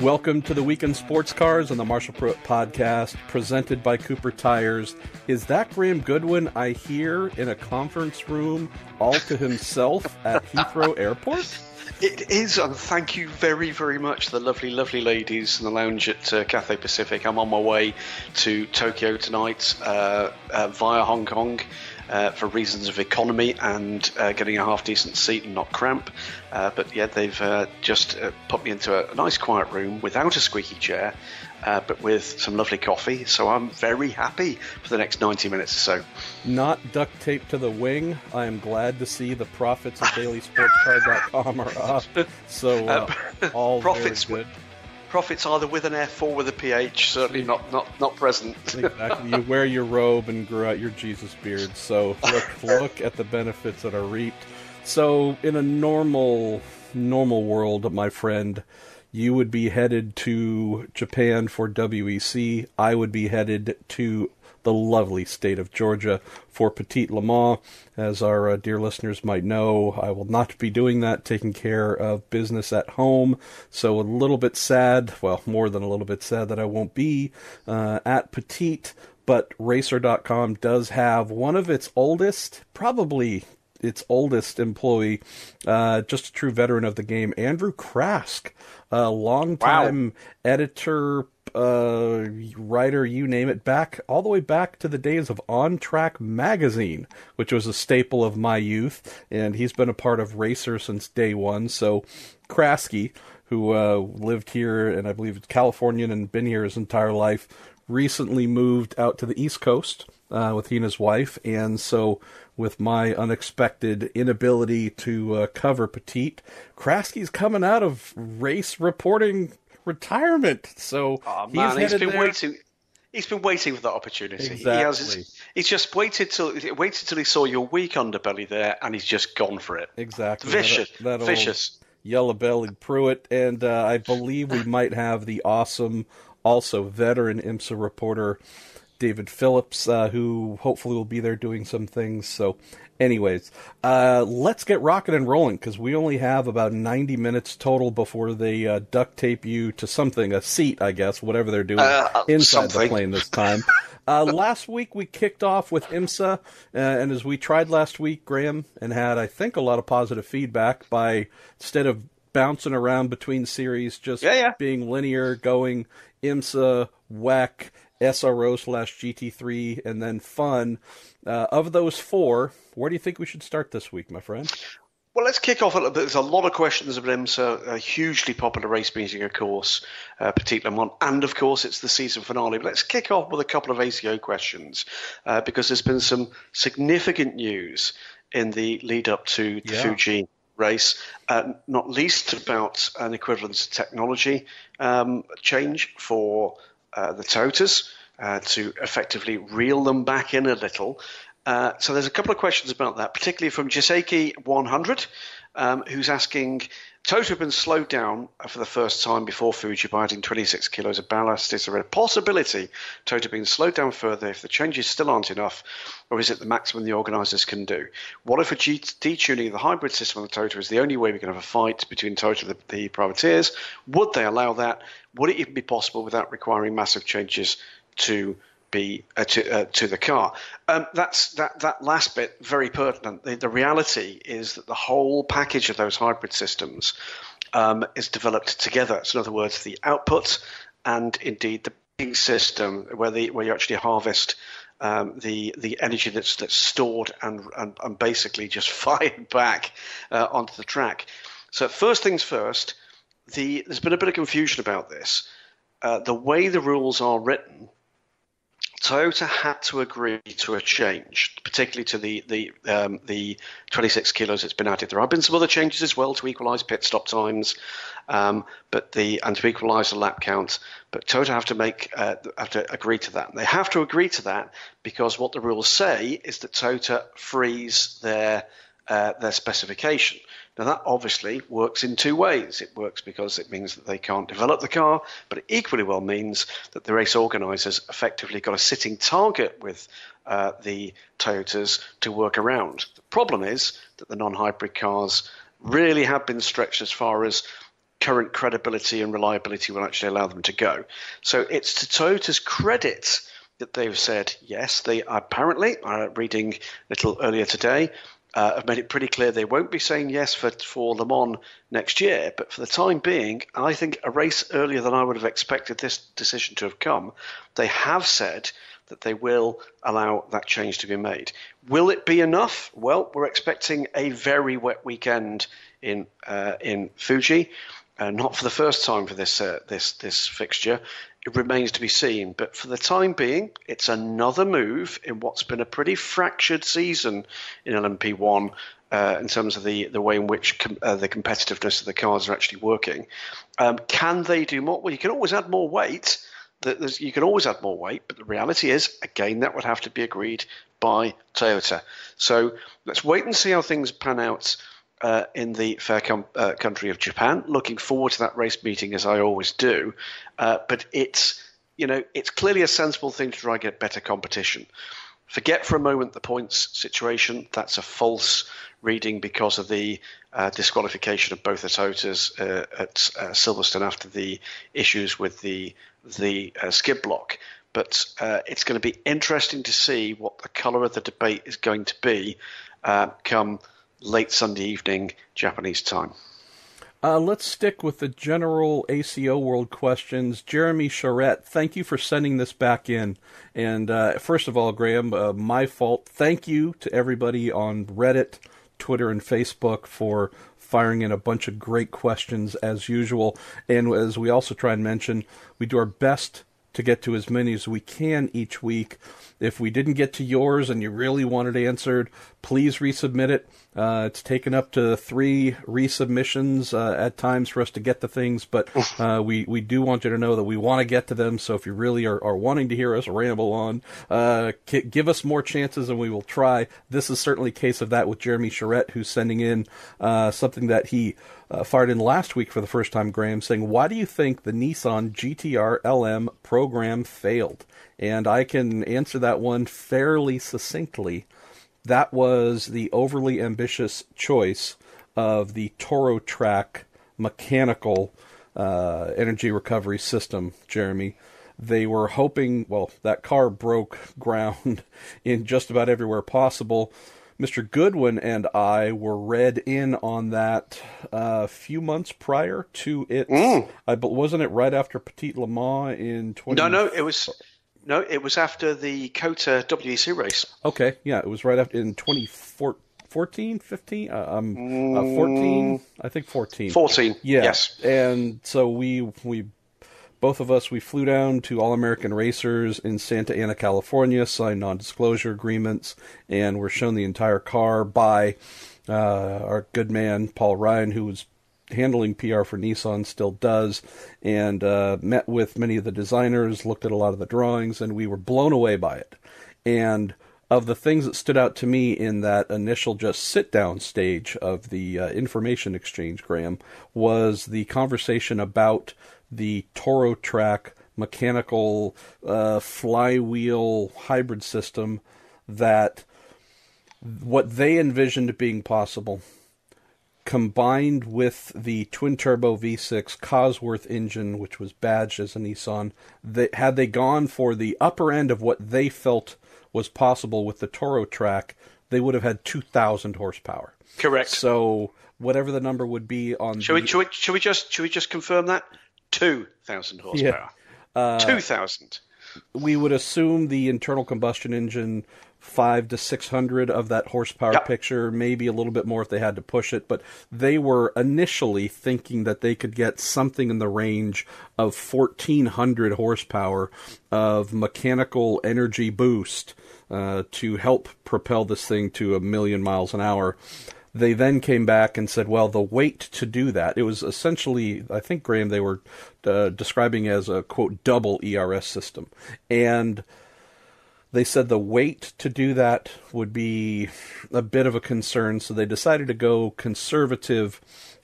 Welcome to the Weekend Sports Cars on the Marshall Pruitt Podcast, presented by Cooper Tires. Is that Graham Goodwin I hear in a conference room all to himself at Heathrow Airport? It is, and thank you very, very much, the lovely, lovely ladies in the lounge at Cathay Pacific. I'm on my way to Tokyo tonight via Hong Kong for reasons of economy and getting a half-decent seat and not cramp. But yeah, they've just put me into a nice quiet room without a squeaky chair, but with some lovely coffee. So I'm very happy for the next 90 minutes or so. Not duct taped to the wing. I am glad to see the profits of dailysportscar.com are up. So all profits, very good. Profits either with an F or with a PH, certainly not present. Exactly. You wear your robe and grow out your Jesus beard. So look at the benefits that are reaped. So in a normal world, my friend, you would be headed to Japan for WEC. I would be headed to the lovely state of Georgia for Petit Le Mans. As our dear listeners might know, I will not be doing that, taking care of business at home. So a little bit sad, well, more than a little bit sad that I won't be at Petit. But Racer.com does have one of its oldest, probably its oldest employee, just a true veteran of the game, Andrew Krask, a longtime editor, writer, you name it, all the way back to the days of On Track magazine, which was a staple of my youth, and he's been a part of Racer since day one. So Krasky, who lived here, and I believe is Californian and been here his entire life, recently moved out to the East Coast with he and his wife, and so with my unexpected inability to cover Petit, Krasky's coming out of race reporting retirement. So he's been waiting for that opportunity. Exactly. He's just waited till he saw your weak underbelly there, and he's just gone for it. Exactly. Vicious. Yellow-bellied Pruitt, and I believe we might have the awesome, also veteran IMSA reporter David Phillips, who hopefully will be there doing some things. So anyways, let's get rocking and rolling, because we only have about 90 minutes total before they duct tape you to something, a seat, I guess, whatever they're doing inside the plane this time. Last week we kicked off with IMSA, and as we tried last week, Graham, and had, I think, a lot of positive feedback by, instead of bouncing around between series, just being linear, going IMSA, WEC, SRO/GT3, and then fun. Of those four, where do you think we should start this week, my friend? Well, let's kick off a little bit. There's a lot of questions about IMSA, a hugely popular race meeting, of course, Petit Le Mans, and of course it's the season finale. But let's kick off with a couple of ACO questions, because there's been some significant news in the lead up to the Fuji race, not least about an equivalence technology change for the Toyotas to effectively reel them back in a little. So there's a couple of questions about that, particularly from Jiseki 100, who's asking, Toyota have been slowed down for the first time before Fuji by adding 26 kilos of ballast. Is there a possibility Toyota being slowed down further if the changes still aren't enough, or is it the maximum the organisers can do? What if a detuning of the hybrid system on the Toyota is the only way we can have a fight between Toyota and the privateers? Would they allow that? Would it even be possible without requiring massive changes to the car? That last bit, very pertinent. The reality is that the whole package of those hybrid systems is developed together. So in other words, the output and indeed the picking system, where you actually harvest the energy that's stored and basically just fired back onto the track. So first things first, there's been a bit of confusion about this. The way the rules are written, Toyota had to agree to a change, particularly to the 26 kilos that's been added. There have been some other changes as well to equalise pit stop times, and to equalise the lap count. But Toyota have to agree to that. And they have to agree to that because what the rules say is that Toyota frees their specification. Now, that obviously works in two ways. It works because it means that they can't develop the car, but it equally well means that the race organisers effectively got a sitting target with the Toyotas to work around. The problem is that the non-hybrid cars really have been stretched as far as current credibility and reliability will actually allow them to go. So it's to Toyota's credit that they've said yes. They apparently, reading a little earlier today, have made it pretty clear they won't be saying yes for Le Mans next year. But for the time being, I think a race earlier than I would have expected this decision to have come, they have said that they will allow that change to be made. Will it be enough? Well, we're expecting a very wet weekend in Fuji. Not for the first time for this fixture. It remains to be seen. But for the time being, it's another move in what's been a pretty fractured season in LMP1 in terms of the way in which the competitiveness of the cars are actually working. Can they do more? Well, you can always add more weight. You can always add more weight, but the reality is, again, that would have to be agreed by Toyota. So let's wait and see how things pan out in the fair country of Japan. Looking forward to that race meeting, as I always do. But it's clearly a sensible thing to try and get better competition. Forget for a moment the points situation. That's a false reading because of the disqualification of both the Toyotas at Silverstone after the issues with the skid block. But it's going to be interesting to see what the colour of the debate is going to be come late Sunday evening, Japanese time. Let's stick with the general ACO World questions. Jeremy Charette, thank you for sending this back in. And first of all, Graham, my fault. Thank you to everybody on Reddit, Twitter, and Facebook for firing in a bunch of great questions as usual. And as we also try and mention, we do our best to get to as many as we can each week. If we didn't get to yours and you really want it answered, please resubmit it. It's taken up to 3 resubmissions at times for us to get to things, but we do want you to know that we want to get to them. So if you really are wanting to hear us ramble on, give us more chances and we will try. This is certainly a case of that with Jeremy Charette, who's sending in something that he fired in last week for the first time, Graham, saying, why do you think the Nissan GT-R LM program failed? And I can answer that one fairly succinctly. That was the overly ambitious choice of the Toro Track mechanical energy recovery system, Jeremy. They were hoping, well, that car broke ground in just about everywhere possible. Mr. Goodwin and I were read in on that a few months prior to it. Wasn't it right after Petit Le Mans in 20... No, it was after the COTA WEC race. Okay, yeah, it was right after in 2014, 15? 14? I think 14. 14, yeah. Yes. And so we both of us, we flew down to All American Racers in Santa Ana, California, signed non-disclosure agreements, and were shown the entire car by our good man, Paul Ryan, who was handling PR for Nissan, still does, and met with many of the designers, looked at a lot of the drawings, and we were blown away by it. And of the things that stood out to me in that initial just sit-down stage of the information exchange, Graham, was the conversation about the Toro Track mechanical flywheel hybrid system, that what they envisioned being possible, combined with the twin-turbo V6 Cosworth engine, which was badged as a Nissan, had they gone for the upper end of what they felt was possible with the Toro Track, they would have had 2,000 horsepower. Correct. So whatever the number would be on... Should we just confirm that? 2,000 horsepower. Yeah. 2,000. We would assume the internal combustion engine 500 to 600 of that horsepower picture, maybe a little bit more if they had to push it, but they were initially thinking that they could get something in the range of 1,400 horsepower of mechanical energy boost to help propel this thing to 1,000,000 miles an hour. They then came back and said, well, the weight to do that, it was essentially, I think, Graham, they were describing as a, quote, double ERS system. And they said the weight to do that would be a bit of a concern, so they decided to go conservative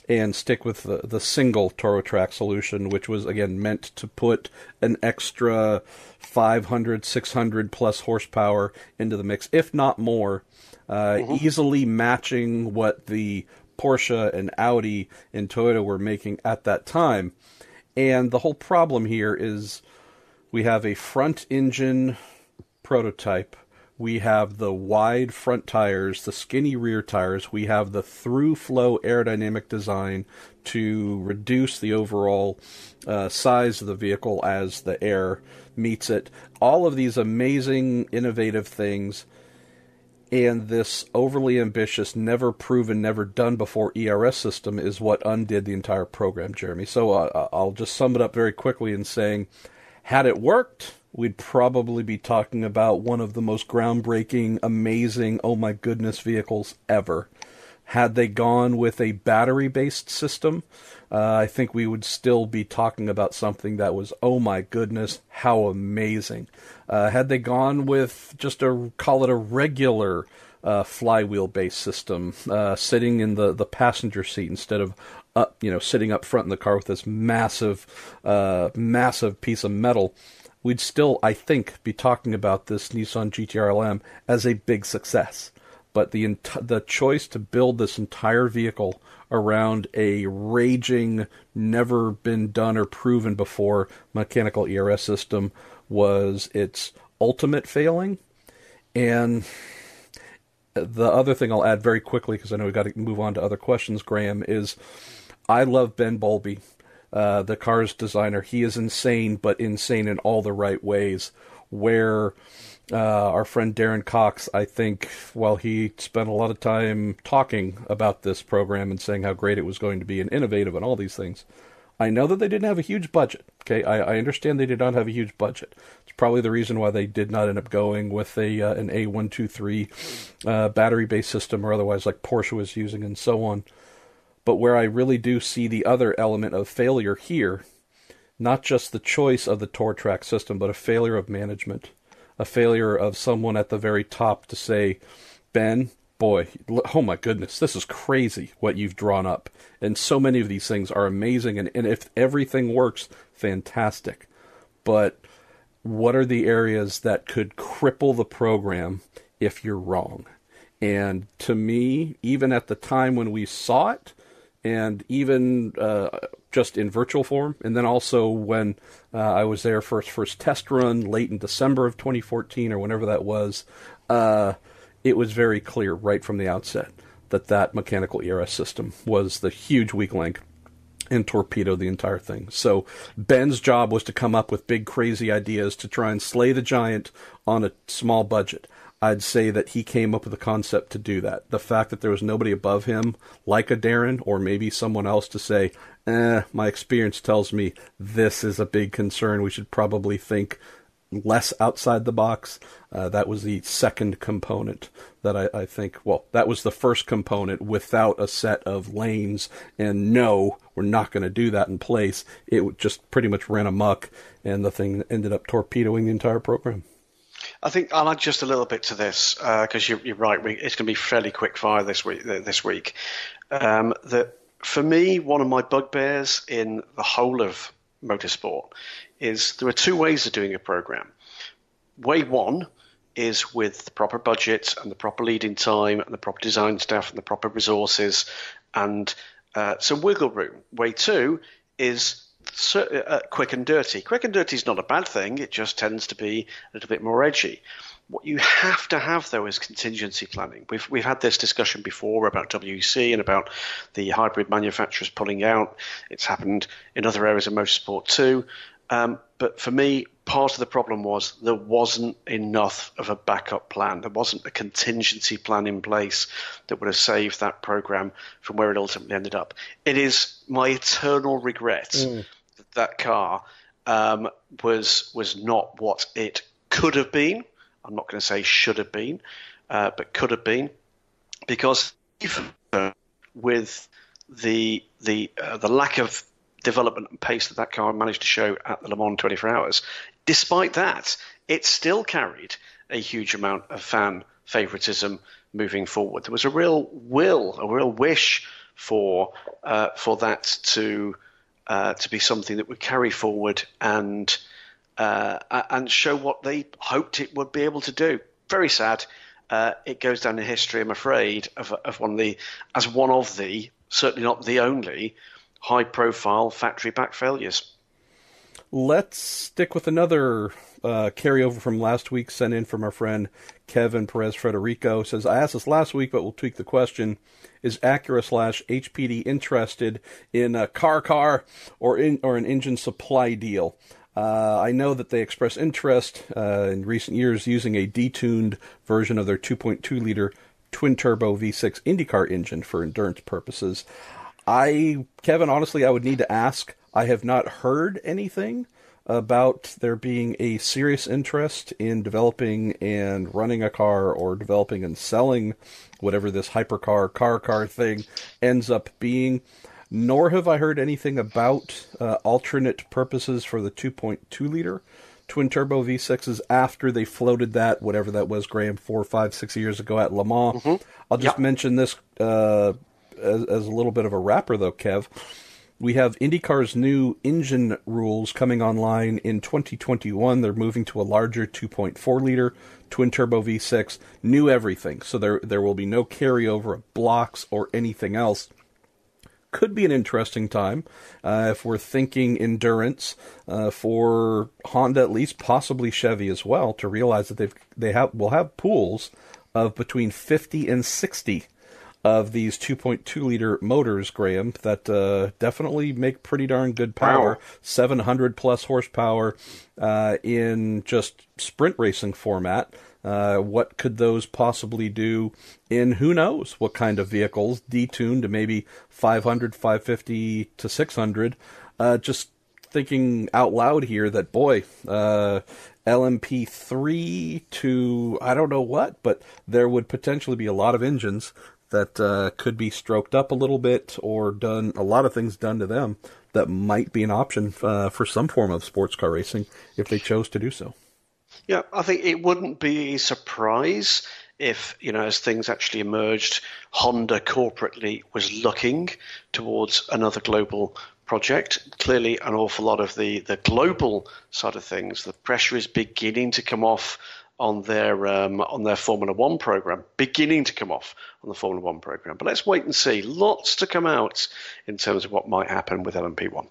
and stick with the single Toro Track solution, which was, again, meant to put an extra 500, 600 plus horsepower into the mix, if not more, easily matching what the Porsche and Audi and Toyota were making at that time. And the whole problem here is we have a front engine prototype. We have the wide front tires, the skinny rear tires. We have the through-flow aerodynamic design to reduce the overall size of the vehicle as the air meets it. All of these amazing, innovative things, and this overly ambitious, never proven, never done before ERS system is what undid the entire program, Jeremy. So I'll just sum it up very quickly in saying, had it worked, we'd probably be talking about one of the most groundbreaking, amazing, oh my goodness vehicles ever. Had they gone with a battery-based system, I think we would still be talking about something that was, oh my goodness, how amazing. Had they gone with just call it a regular flywheel-based system, sitting in the passenger seat instead of sitting up front in the car with this massive piece of metal, we'd still, I think, be talking about this Nissan GT-R LM as a big success. But the choice to build this entire vehicle around a raging, never been done or proven before mechanical ERS system was its ultimate failing. And the other thing I'll add very quickly, because I know we've got to move on to other questions, Graham, is I love Ben Bowlby, the car's designer. He is insane, but insane in all the right ways, where our friend Darren Cox, I think, while he spent a lot of time talking about this program and saying how great it was going to be and innovative and all these things, I know that they didn't have a huge budget. Okay, I understand they did not have a huge budget. It's probably the reason why they did not end up going with an A123 battery-based system or otherwise like Porsche was using and so on. But where I really do see the other element of failure here, not just the choice of the Tortrack system, but a failure of management. A failure of someone at the very top to say, Ben, boy, oh my goodness, this is crazy what you've drawn up. And so many of these things are amazing, and if everything works, fantastic. But what are the areas that could cripple the program if you're wrong? And to me, even at the time when we saw it, and even just in virtual form, and then also when I was there for its first test run late in December of 2014 or whenever that was, it was very clear right from the outset that mechanical ERS system was the huge weak link and torpedoed the entire thing. So Ben's job was to come up with big, crazy ideas to try and slay the giant on a small budget. I'd say that he came up with a concept to do that. The fact that there was nobody above him, like a Darren, or maybe someone else to say, my experience tells me this is a big concern. We should probably think less outside the box. That was the second component that I think, well, that was the first component without a set of lanes. And no, we're not going to do that in place. It just pretty much ran amok, and the thing ended up torpedoing the entire program. I think I'll add just a little bit to this because you're right. It's going to be fairly quick fire this week. That for me, one of my bugbears in the whole of motorsport is there are two ways of doing a program. Way one is with the proper budget and the proper lead-in time and the proper design staff and the proper resources and some wiggle room. Way two is quick and dirty. Quick and dirty is not a bad thing. It just tends to be a little bit more edgy. What you have to have, though, is contingency planning. We've had this discussion before about WEC and about the hybrid manufacturers pulling out. It's happened in other areas of motorsport too. But for me, part of the problem was there wasn't enough of a backup plan. There wasn't a contingency plan in place that would have saved that program from where it ultimately ended up. It is my eternal regret that car was not what it could have been. I'm not going to say should have been, but could have been, because even with the lack of development and pace that car managed to show at the Le Mans 24 Hours, despite that, it still carried a huge amount of fan favoritism moving forward. There was a real wish for that to be something that would carry forward and show what they hoped it would be able to do. Very sad. it goes down in history, I'm afraid, of one of the, certainly not the only, high-profile factory-backed failures. Let's stick with another carryover from last week, sent in from our friend Kevin Perez Frederico. Says, I asked this last week, but we'll tweak the question. Is Acura/HPD interested in a car or an engine supply deal? I know that they expressed interest in recent years using a detuned version of their 2.2-liter twin-turbo V6 IndyCar engine for endurance purposes. Kevin, honestly, I would need to ask. I have not heard anything about there being a serious interest in developing and running a car or developing and selling whatever this hypercar, car thing ends up being. Nor have I heard anything about alternate purposes for the 2.2-liter twin-turbo V6s after they floated that, whatever that was, Graham, 4, 5, 6 years ago at Le Mans. Mm-hmm. I'll just mention this as a little bit of a wrapper, though, Kev. We have IndyCar's new engine rules coming online in 2021. They're moving to a larger 2.4-liter twin-turbo V6, new everything. So there will be no carryover of blocks or anything else. Could be an interesting time if we're thinking endurance for Honda, at least, possibly Chevy as well, to realize that will have pools of between 50 and 60 of these 2.2-liter motors, Graham, that definitely make pretty darn good power. Wow. 700 plus horsepower in just sprint racing format. What could those possibly do in who knows what kind of vehicles, detuned to maybe 500, 550 to 600. Just thinking out loud here that, boy, LMP3 to I don't know what, but there would potentially be a lot of engines that could be stroked up a little bit or done a lot of things done to them that might be an option for some form of sports car racing if they chose to do so. Yeah, I think it wouldn't be a surprise if, as things actually emerged, Honda corporately was looking towards another global project. Clearly, an awful lot of the global side of things, the pressure is beginning to come off on their Formula One program, beginning to come off on the Formula One program. But let's wait and see. Lots to come out in terms of what might happen with LMP1.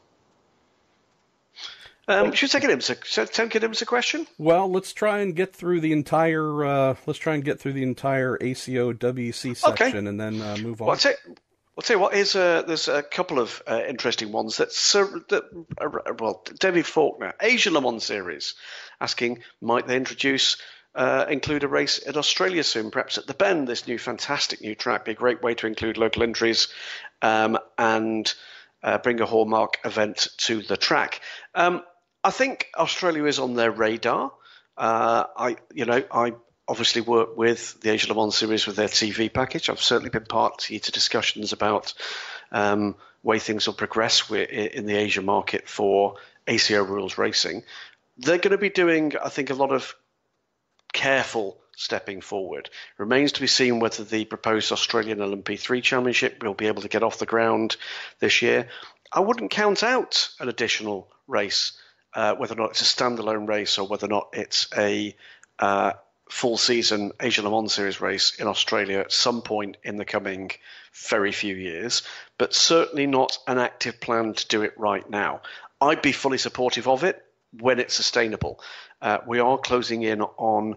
Should we take it into question? Well, let's try and get through the entire ACO WC section and then move on. Well, I'll tell you what. There's a couple of interesting ones David Faulkner, Asia Le Mans Series, asking might they include a race in Australia soon, perhaps at the Bend, this fantastic new track, be a great way to include local entries and bring a hallmark event to the track. I think Australia is on their radar. I obviously work with the Asia Le Mans Series with their TV package. I've certainly been party to discussions about way things will progress in the Asia market for ACO rules racing. They're going to be doing, I think, a lot of careful stepping forward. Remains to be seen whether the proposed Australian LMP3 Championship will be able to get off the ground this year. I wouldn't count out an additional race, whether or not it's a standalone race or whether or not it's a full season Asia Le Mans Series race in Australia at some point in the coming very few years, but certainly not an active plan to do it right now. I'd be fully supportive of it when it's sustainable. We are closing in on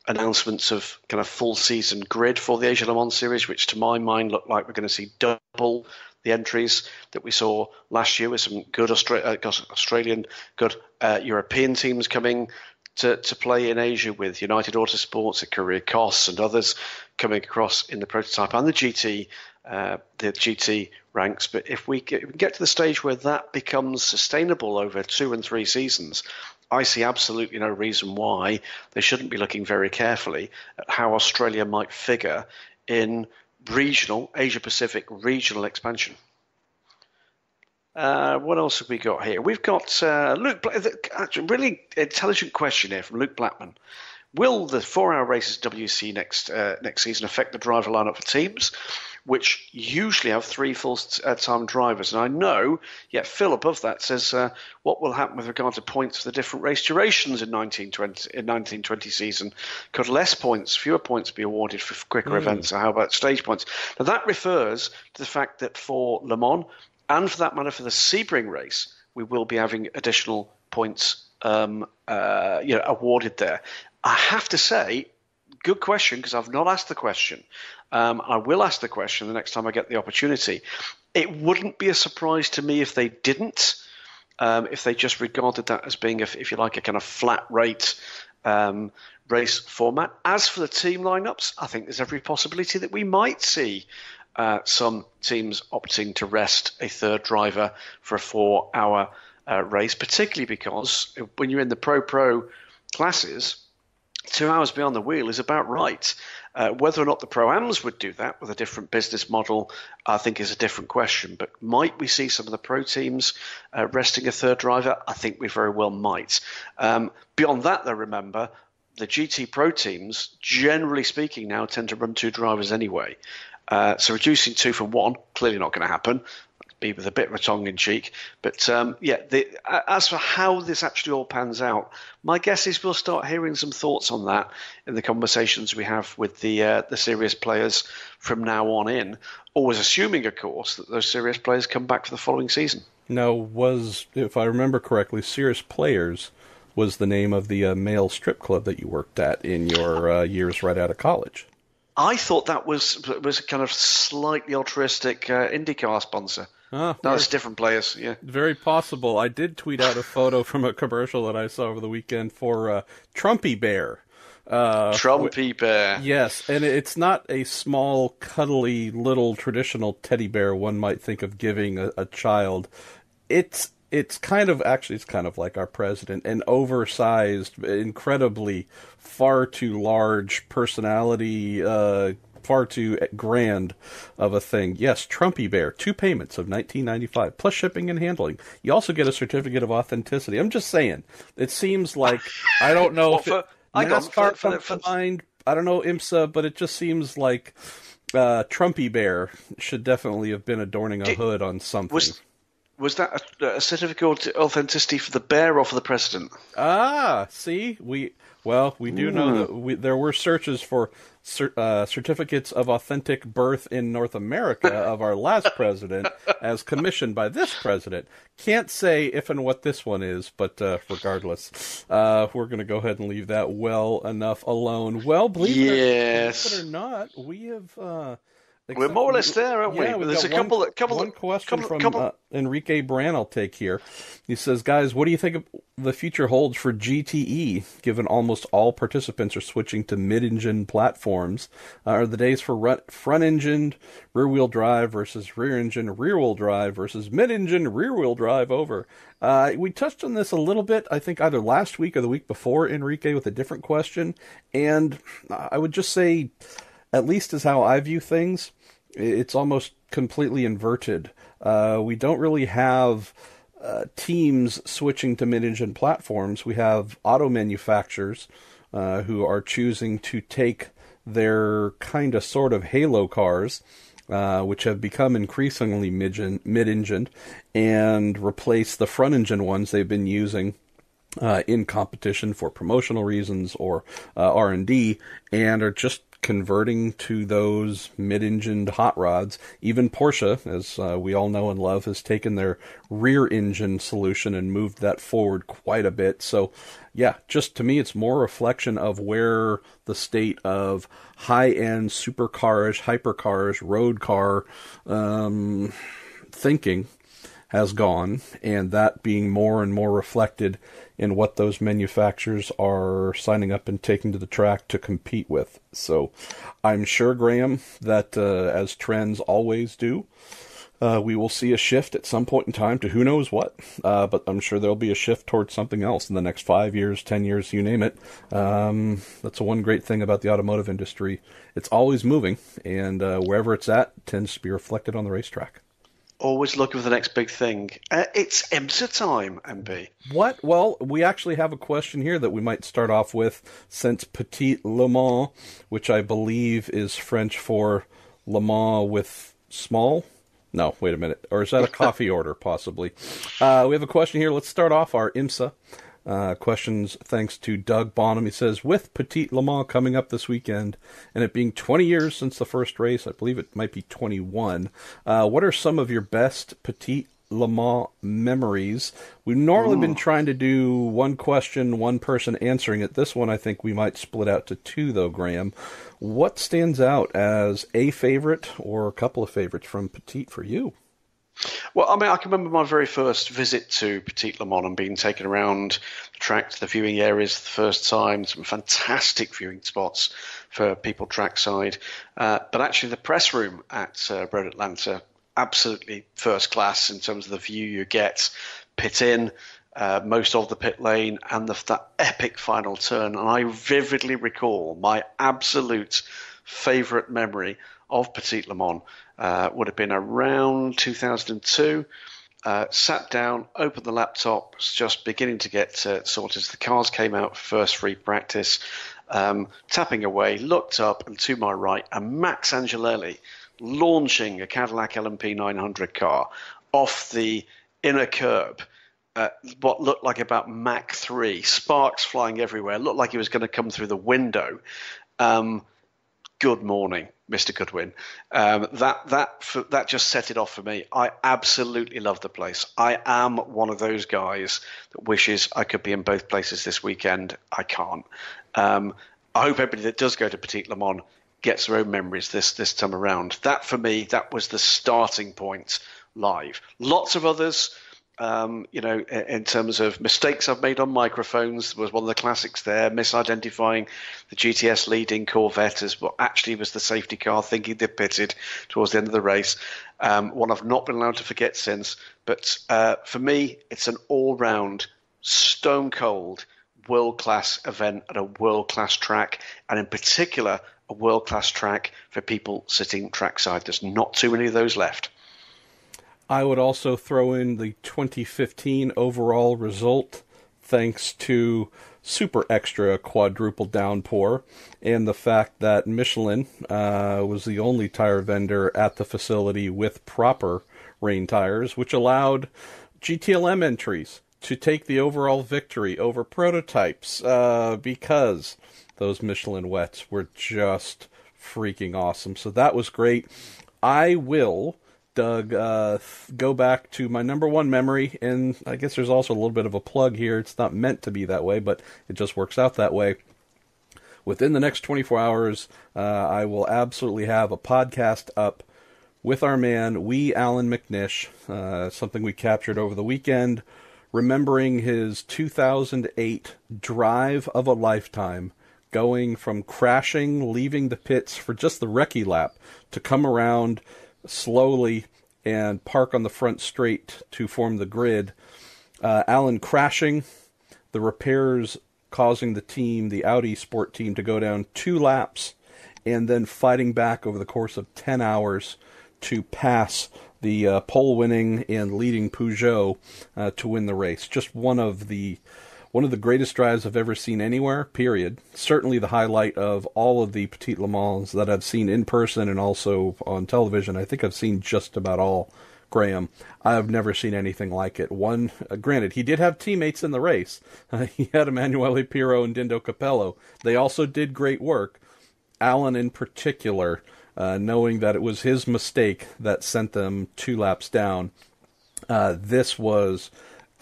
announcements of kind of full season grid for the Asia Le Mans Series, which to my mind look like we're going to see double the entries that we saw last year with some good Australian, good European teams coming to play in Asia with United Autosports, Korea Koss and others coming across in the prototype and the GT ranks. But if we get to the stage where that becomes sustainable over 2 and 3 seasons, I see absolutely no reason why they shouldn't be looking very carefully at how Australia might figure in regional, Asia-Pacific regional expansion. What else have we got here? We've got Luke, actually, really intelligent question here from Luke Blackman. Will the 4-hour races WC next season affect the driver lineup for teams? which usually have 3 full-time drivers. And I know, Phil above that says, what will happen with regard to points for the different race durations in 1920 season? Could less points, fewer points be awarded for quicker events? Or how about stage points? Now, that refers to the fact that for Le Mans, and for that matter for the Sebring race, we will be having additional points awarded there. I have to say, good question, because I've not asked the question. I will ask the question the next time I get the opportunity. It wouldn't be a surprise to me if they didn't, if they just regarded that as being, if you like, a kind of flat rate race format. As for the team lineups, I think there's every possibility that we might see some teams opting to rest a third driver for a 4-hour race, particularly because when you're in the pro classes, 2 hours beyond the wheel is about right. Whether or not the Pro-Ams would do that with a different business model, I think is a different question. But might we see some of the pro teams resting a third driver? I think we very well might. Beyond that, though, remember, the GT Pro teams, generally speaking now, tend to run 2 drivers anyway. So reducing 2 from 1, clearly not going to happen. Be with a bit of a tongue-in-cheek. But, as for how this actually all pans out, my guess is we'll start hearing some thoughts on that in the conversations we have with the serious players from now on in, always assuming, of course, that those serious players come back for the following season. Now, if I remember correctly, Serious Players was the name of the male strip club that you worked at in your years right out of college. I thought that was a kind of slightly altruistic IndyCar sponsor. No, it's different players, yeah. Very possible. I did tweet out a photo from a commercial that I saw over the weekend for Trumpy Bear. Trumpy Bear. Yes, and it's not a small, cuddly, little traditional teddy bear one might think of giving a child. It's kind of like our president, an oversized, incredibly far too large personality, far too grand of a thing. Yes, Trumpy Bear, 2 payments of $19.95 plus shipping and handling. You also get a certificate of authenticity. I'm just saying, it seems like, I don't know if NASCAR comes to mind, I don't know IMSA, but it just seems like Trumpy Bear should definitely have been adorning a hood on something. Was that a certificate of authenticity for the bear or for the president? Ah, see, we do know that there were searches for certificates of authentic birth in North America of our last president, as commissioned by this president. Can't say if and what this one is, but regardless, we're going to go ahead and leave that well enough alone. Well, believe it or not, we have. We're more or less there, aren't we? Yeah, there's one question from Enrique Bran I'll take here. He says, guys, what do you think the future holds for GTE, given almost all participants are switching to mid-engine platforms? Are the days for front-engined rear-wheel drive versus rear-engine rear-wheel drive versus mid-engine rear-wheel drive over? We touched on this a little bit, I think either last week or the week before, Enrique, with a different question. And I would just say, at least as how I view things, it's almost completely inverted. We don't really have teams switching to mid-engine platforms. We have auto manufacturers who are choosing to take their kind of sort of halo cars, which have become increasingly mid-engined, and replace the front-engine ones they've been using in competition for promotional reasons or R&D, and are just converting to those mid-engined hot rods. Even Porsche, as we all know and love, has taken their rear-engine solution and moved that forward quite a bit. So, yeah, just to me, it's more a reflection of where the state of high-end supercarish, hypercarish, road car thinking has gone, and that being more and more reflected in what those manufacturers are signing up and taking to the track to compete with. So I'm sure, Graham, that as trends always do, we will see a shift at some point in time to who knows what, but I'm sure there'll be a shift towards something else in the next 5 years, 10 years, you name it. That's the one great thing about the automotive industry. It's always moving, and wherever it's at, it tends to be reflected on the racetrack. Always looking for the next big thing. It's IMSA time, MB. What? Well, we actually have a question here that we might start off with, since Petit Le Mans, which I believe is French for Le Mans with small? No, wait a minute. Or is that a coffee order, possibly? We have a question here. Let's start off our IMSA. Questions thanks to Doug Bonham. He says, with Petit Le Mans coming up this weekend, and it being 20 years since the first race, I believe it might be 21, what are some of your best Petit Le Mans memories? We've normally been trying to do one question, one person answering it. This one I think we might split out to two, though, Graham. What stands out as a favorite or a couple of favorites from Petit for you? Well, I mean, I can remember my very first visit to Petit Le Mans and being taken around the track to the viewing areas the first time. Some fantastic viewing spots for people trackside. But actually, the press room at Road Atlanta, absolutely first class in terms of the view you get. Pit in, most of the pit lane, and that epic final turn. And I vividly recall my absolute favourite memory of Petit Le Mans would have been around 2002. Sat down, opened the laptop, was just beginning to get sorted as the cars came out for first free practice. Tapping away, looked up, and to my right, a Max Angelelli launching a Cadillac LMP 900 car off the inner curb. What looked like about Mach 3, sparks flying everywhere, looked like he was going to come through the window. Good morning, Mr. Goodwin. That just set it off for me. I absolutely love the place. I am one of those guys that wishes I could be in both places this weekend. I can't. I hope everybody that does go to Petit Le Mans gets their own memories this time around. That, for me, that was the starting point live. Lots of others. In terms of mistakes I've made on microphones, was one of the classics there, misidentifying the GTS leading Corvette as what actually was the safety car, thinking they pitted towards the end of the race. One I've not been allowed to forget since. But for me, it's an all-round, stone-cold, world-class event at a world-class track, and in particular, a world-class track for people sitting trackside. There's not too many of those left. I would also throw in the 2015 overall result, thanks to super extra quadruple downpour, and the fact that Michelin was the only tire vendor at the facility with proper rain tires, which allowed GTLM entries to take the overall victory over prototypes, because those Michelin wets were just freaking awesome. So that was great. I will, Doug, go back to my number one memory, and I guess there's also a little bit of a plug here. It's not meant to be that way, but it just works out that way. Within the next 24 hours, I will absolutely have a podcast up with our man, Alan McNish, something we captured over the weekend, remembering his 2008 drive of a lifetime, going from crashing, leaving the pits for just the recce lap, to come around slowly and park on the front straight to form the grid. Alan crashing, the repairs causing the team, the Audi Sport team, to go down 2 laps, and then fighting back over the course of 10 hours to pass the pole-winning and leading Peugeot to win the race. Just one of the greatest drives I've ever seen anywhere, period. Certainly the highlight of all of the Petit Le Mans that I've seen in person and also on television. I think I've seen just about all, Graham. I've never seen anything like it. Granted, he did have teammates in the race. He had Emanuele Pirro and Dindo Capello. They also did great work. Alan in particular, knowing that it was his mistake that sent them 2 laps down. This was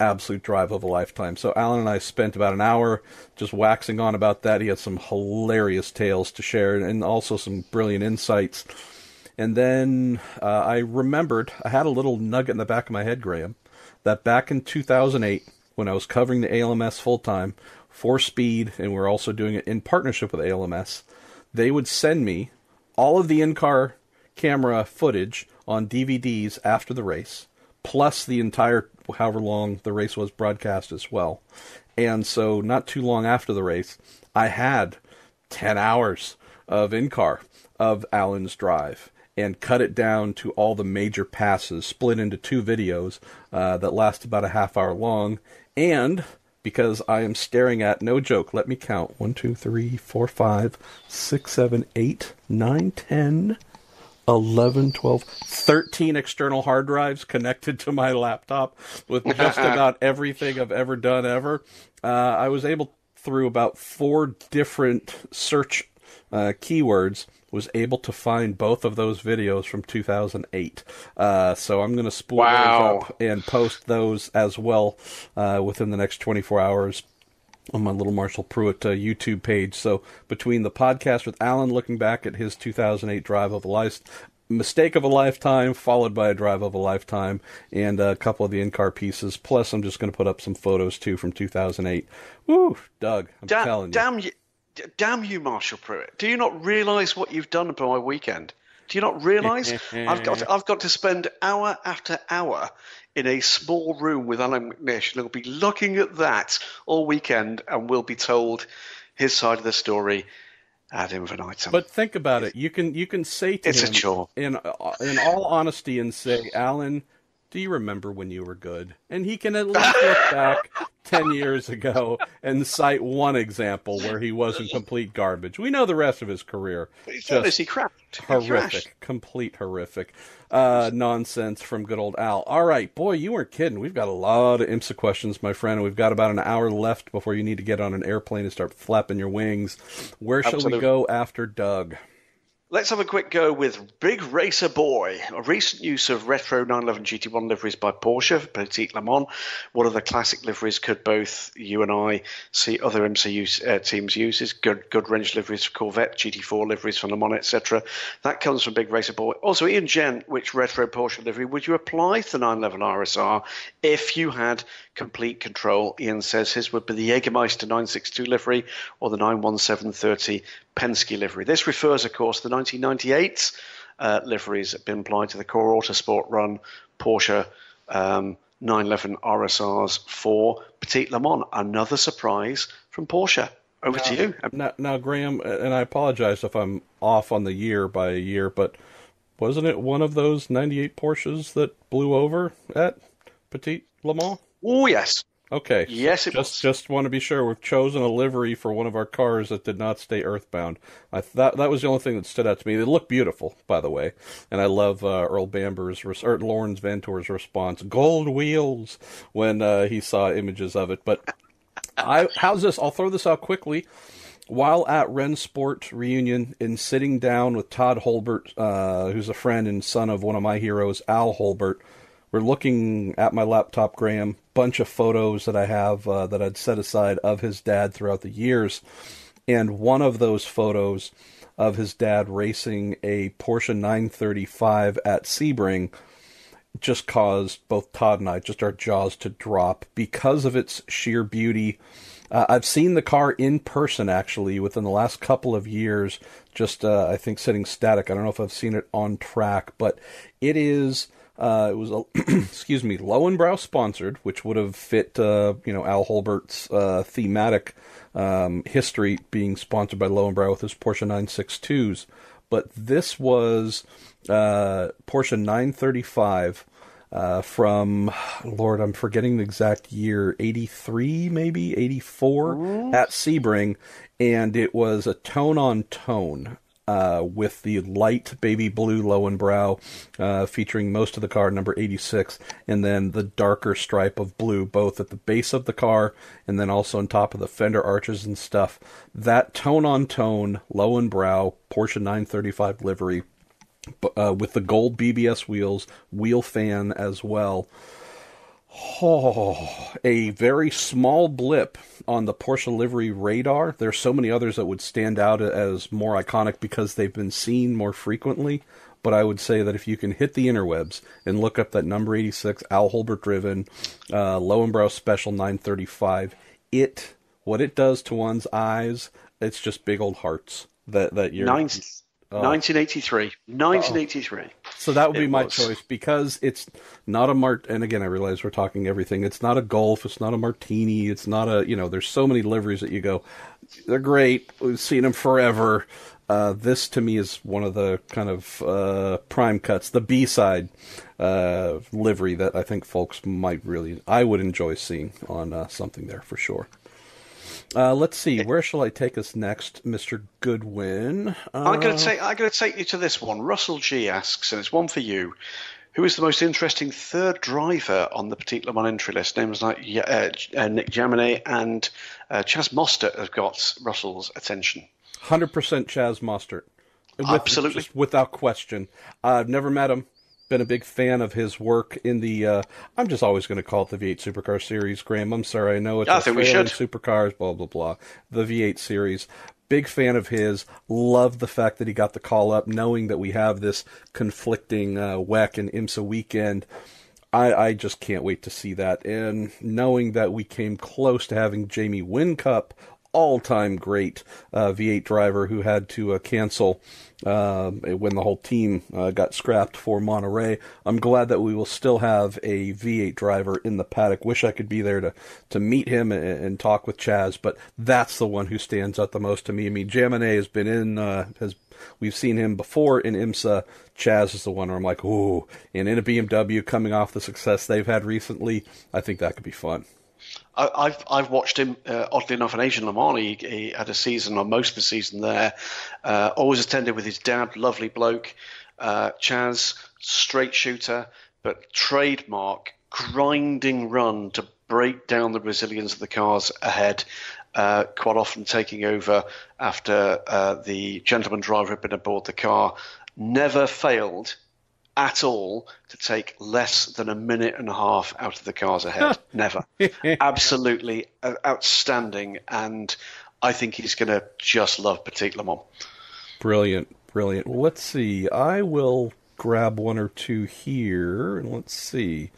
absolute drive of a lifetime. So Alan and I spent about an hour just waxing on about that. He had some hilarious tales to share and also some brilliant insights. And then I remembered, I had a little nugget in the back of my head, Graham, that back in 2008, when I was covering the ALMS full-time for Speed, and we're also doing it in partnership with ALMS, they would send me all of the in-car camera footage on DVDs after the race, plus the entire however long the race was broadcast as well. And so not too long after the race, I had 10 hours of in-car of Alan's drive and cut it down to all the major passes, split into 2 videos that last about a half hour long. And because I am staring at, no joke, let me count, 1, 2, 3, 4, 5, 6, 7, 8, 9, 10, 11, 12, 13 external hard drives connected to my laptop with just about everything I've ever done ever. I was able, through about 4 different search keywords, was able to find both of those videos from 2008. So I'm going to split those up and post those as well within the next 24 hours on my Little Marshall Pruitt YouTube page. So between the podcast with Alan looking back at his 2008 drive of a mistake of a lifetime, followed by a drive of a lifetime, and a couple of the in-car pieces. Plus, I'm just going to put up some photos, too, from 2008. Woo, Doug, I'm telling you. Damn you, Marshall Pruitt. Do you not realise what you've done for my weekend? Do you not realise? I've got to spend hour after hour in a small room with Alan McNish, and he'll be looking at that all weekend, and we'll be told his side of the story ad infinitum. But think about it. You can say to it's him, a chore. In all honesty, and say, Alan, do you remember when you were good? And he can at least look back 10 years ago and cite one example where he wasn't complete garbage. We know the rest of his career. He crashed. Horrific. Complete horrific. Nonsense from good old Al. All right, boy, you weren't kidding. We've got a lot of IMSA questions, my friend. We've got about an hour left before you need to get on an airplane and start flapping your wings. Where shall we go after Doug? Let's have a quick go with Big Racer Boy, a recent use of retro 911 GT1 liveries by Porsche, Petit Le Mans. One of the classic liveries could both you and I see other IMSA teams use is good range liveries for Corvette, GT4 liveries for Le Mans, etc. That comes from Big Racer Boy. Also, Ian Jen, which retro Porsche livery would you apply to the 911 RSR if you had complete control? Ian says his would be the Jägermeister 962 livery or the 91730 Penske livery. This refers, of course, to the 1998 liveries that have been applied to the core Autosport run Porsche 911 RSRs for Petit Le Mans. Another surprise from Porsche. Over to you. Now, Graham, and I apologize if I'm off on the year by a year, but wasn't it one of those 98 Porsches that blew over at Petit Le Mans? Oh, yes. Okay. Yes, it was. Just want to be sure we've chosen a livery for one of our cars that did not stay earthbound. That was the only thing that stood out to me. They look beautiful, by the way, and I love Earl Bamber's or Lawrence Vantour's response, "Gold wheels," when he saw images of it. But how's this? I'll throw this out quickly. While at Rennsport reunion and sitting down with Todd Holbert, who's a friend and son of one of my heroes, Al Holbert. We're looking at my laptop, Graham, bunch of photos that I have that I'd set aside of his dad throughout the years. And one of those photos of his dad racing a Porsche 935 at Sebring just caused both Todd and I just our jaws to drop because of its sheer beauty. I've seen the car in person, actually, within the last couple of years, just, I think, sitting static. I don't know if I've seen it on track, but it is... it was, excuse me, Lowenbrow sponsored, which would have fit, Al Holbert's thematic history, being sponsored by Lowenbrow with his Porsche 962s. But this was Porsche 935 from, Lord, I'm forgetting the exact year, 83 maybe, 84 at Sebring, and it was a tone-on-tone. With the light baby blue Lowenbrow featuring most of the car, number 86, and then the darker stripe of blue, both at the base of the car and then also on top of the fender arches and stuff. That tone-on-tone Lowenbrow Porsche 935 livery with the gold BBS wheels, wheel fan as well. Oh, a very small blip on the Porsche livery radar. There's so many others that would stand out as more iconic because they've been seen more frequently. But I would say that if you can hit the interwebs and look up that number 86 Al Holbert driven Lowenbrow Special 935, what it does to one's eyes, it's just big old hearts that you're. 1983. 1983. So that would be my choice because it's not a and again, I realize we're talking everything. It's not a Golf. It's not a Martini. It's not a, there's so many liveries that you go, they're great. We've seen them forever. This to me is one of the kind of prime cuts, the B-side livery that I think folks I would enjoy seeing on something there for sure. Let's see. Where shall I take us next, Mr. Goodwin? I'm going to take you to this one. Russell G asks, and it's one for you. Who is the most interesting third driver on the Petit Le Mans entry list? Names like Nick Jaminet and Chaz Mostert have got Russell's attention. 100% Chaz Mostert. Absolutely. Just without question. I've never met him. Been a big fan of his work in the, I'm just always going to call it the V8 Supercar Series, Graham. I'm sorry, I know it's I think we should. Supercars, blah, blah, blah. The V8 Series. Big fan of his. Love the fact that he got the call up, knowing that we have this conflicting WEC and IMSA weekend. I just can't wait to see that. And knowing that we came close to having Jamie Whincup, all-time great V8 driver who had to cancel when the whole team got scrapped for Monterey. I'm glad that we will still have a V8 driver in the paddock. Wish I could be there to meet him and talk with Chaz, but that's the one who stands out the most to me. I mean, Jaminet has been in, we've seen him before in IMSA. Chaz is the one where I'm like, ooh, and in a BMW coming off the success they've had recently, I think that could be fun. I've watched him, oddly enough, in Asian Le Mans. He had a season, or most of the season there. Always attended with his dad, lovely bloke. Chaz, straight shooter, but trademark, grinding run to break down the resilience of the cars ahead, quite often taking over after the gentleman driver had been aboard the car. Never failed at all to take less than a minute and a half out of the cars ahead. Never. Absolutely outstanding. And I think he's going to just love Petit Le Mans. Brilliant. Well, let's see. I will grab one or two here. And let's see.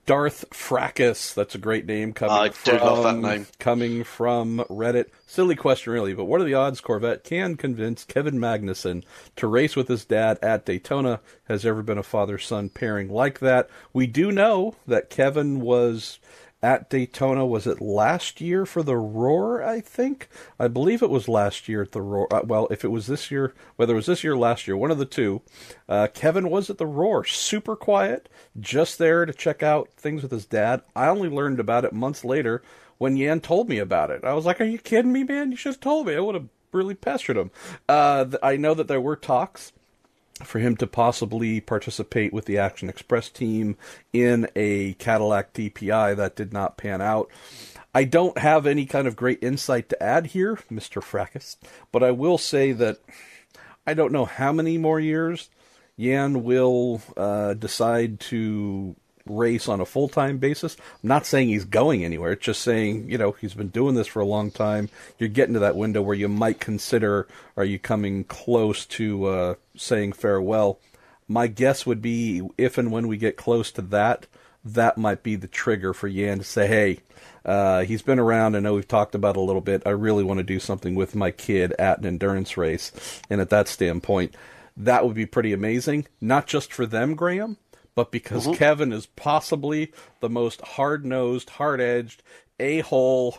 Darth Fracas, that's a great name. I do love that name. Coming from Reddit. Silly question, really, but what are the odds Corvette can convince Kevin Magnussen to race with his dad at Daytona? Has there ever been a father-son pairing like that? We do know that Kevin was at Daytona. Was it last year for the Roar, I think? I believe it was last year at the Roar. Well, if it was this year, whether it was this year or last year, one of the two, Kevin was at the Roar. Super quiet, just there to check out things with his dad. I only learned about it months later when Yan told me about it. I was like, are you kidding me, man? You should have told me. I would have really pestered him. I know that there were talks for him to possibly participate with the Action Express team in a Cadillac DPI. That did not pan out. I don't have any kind of great insight to add here, Mr. Fracas, but I will say that I don't know how many more years Yan will decide to race on a full-time basis. I'm not saying he's going anywhere. It's just saying, he's been doing this for a long time. You're getting to that window where you might consider, are you coming close to saying farewell? My guess would be if and when we get close to that, that might be the trigger for Yan to say, hey, he's been around. I know we've talked about it a little bit. I really want to do something with my kid at an endurance race. And at that standpoint, that would be pretty amazing. Not just for them, Graham, but because Kevin is possibly the most hard-nosed, hard-edged, a-hole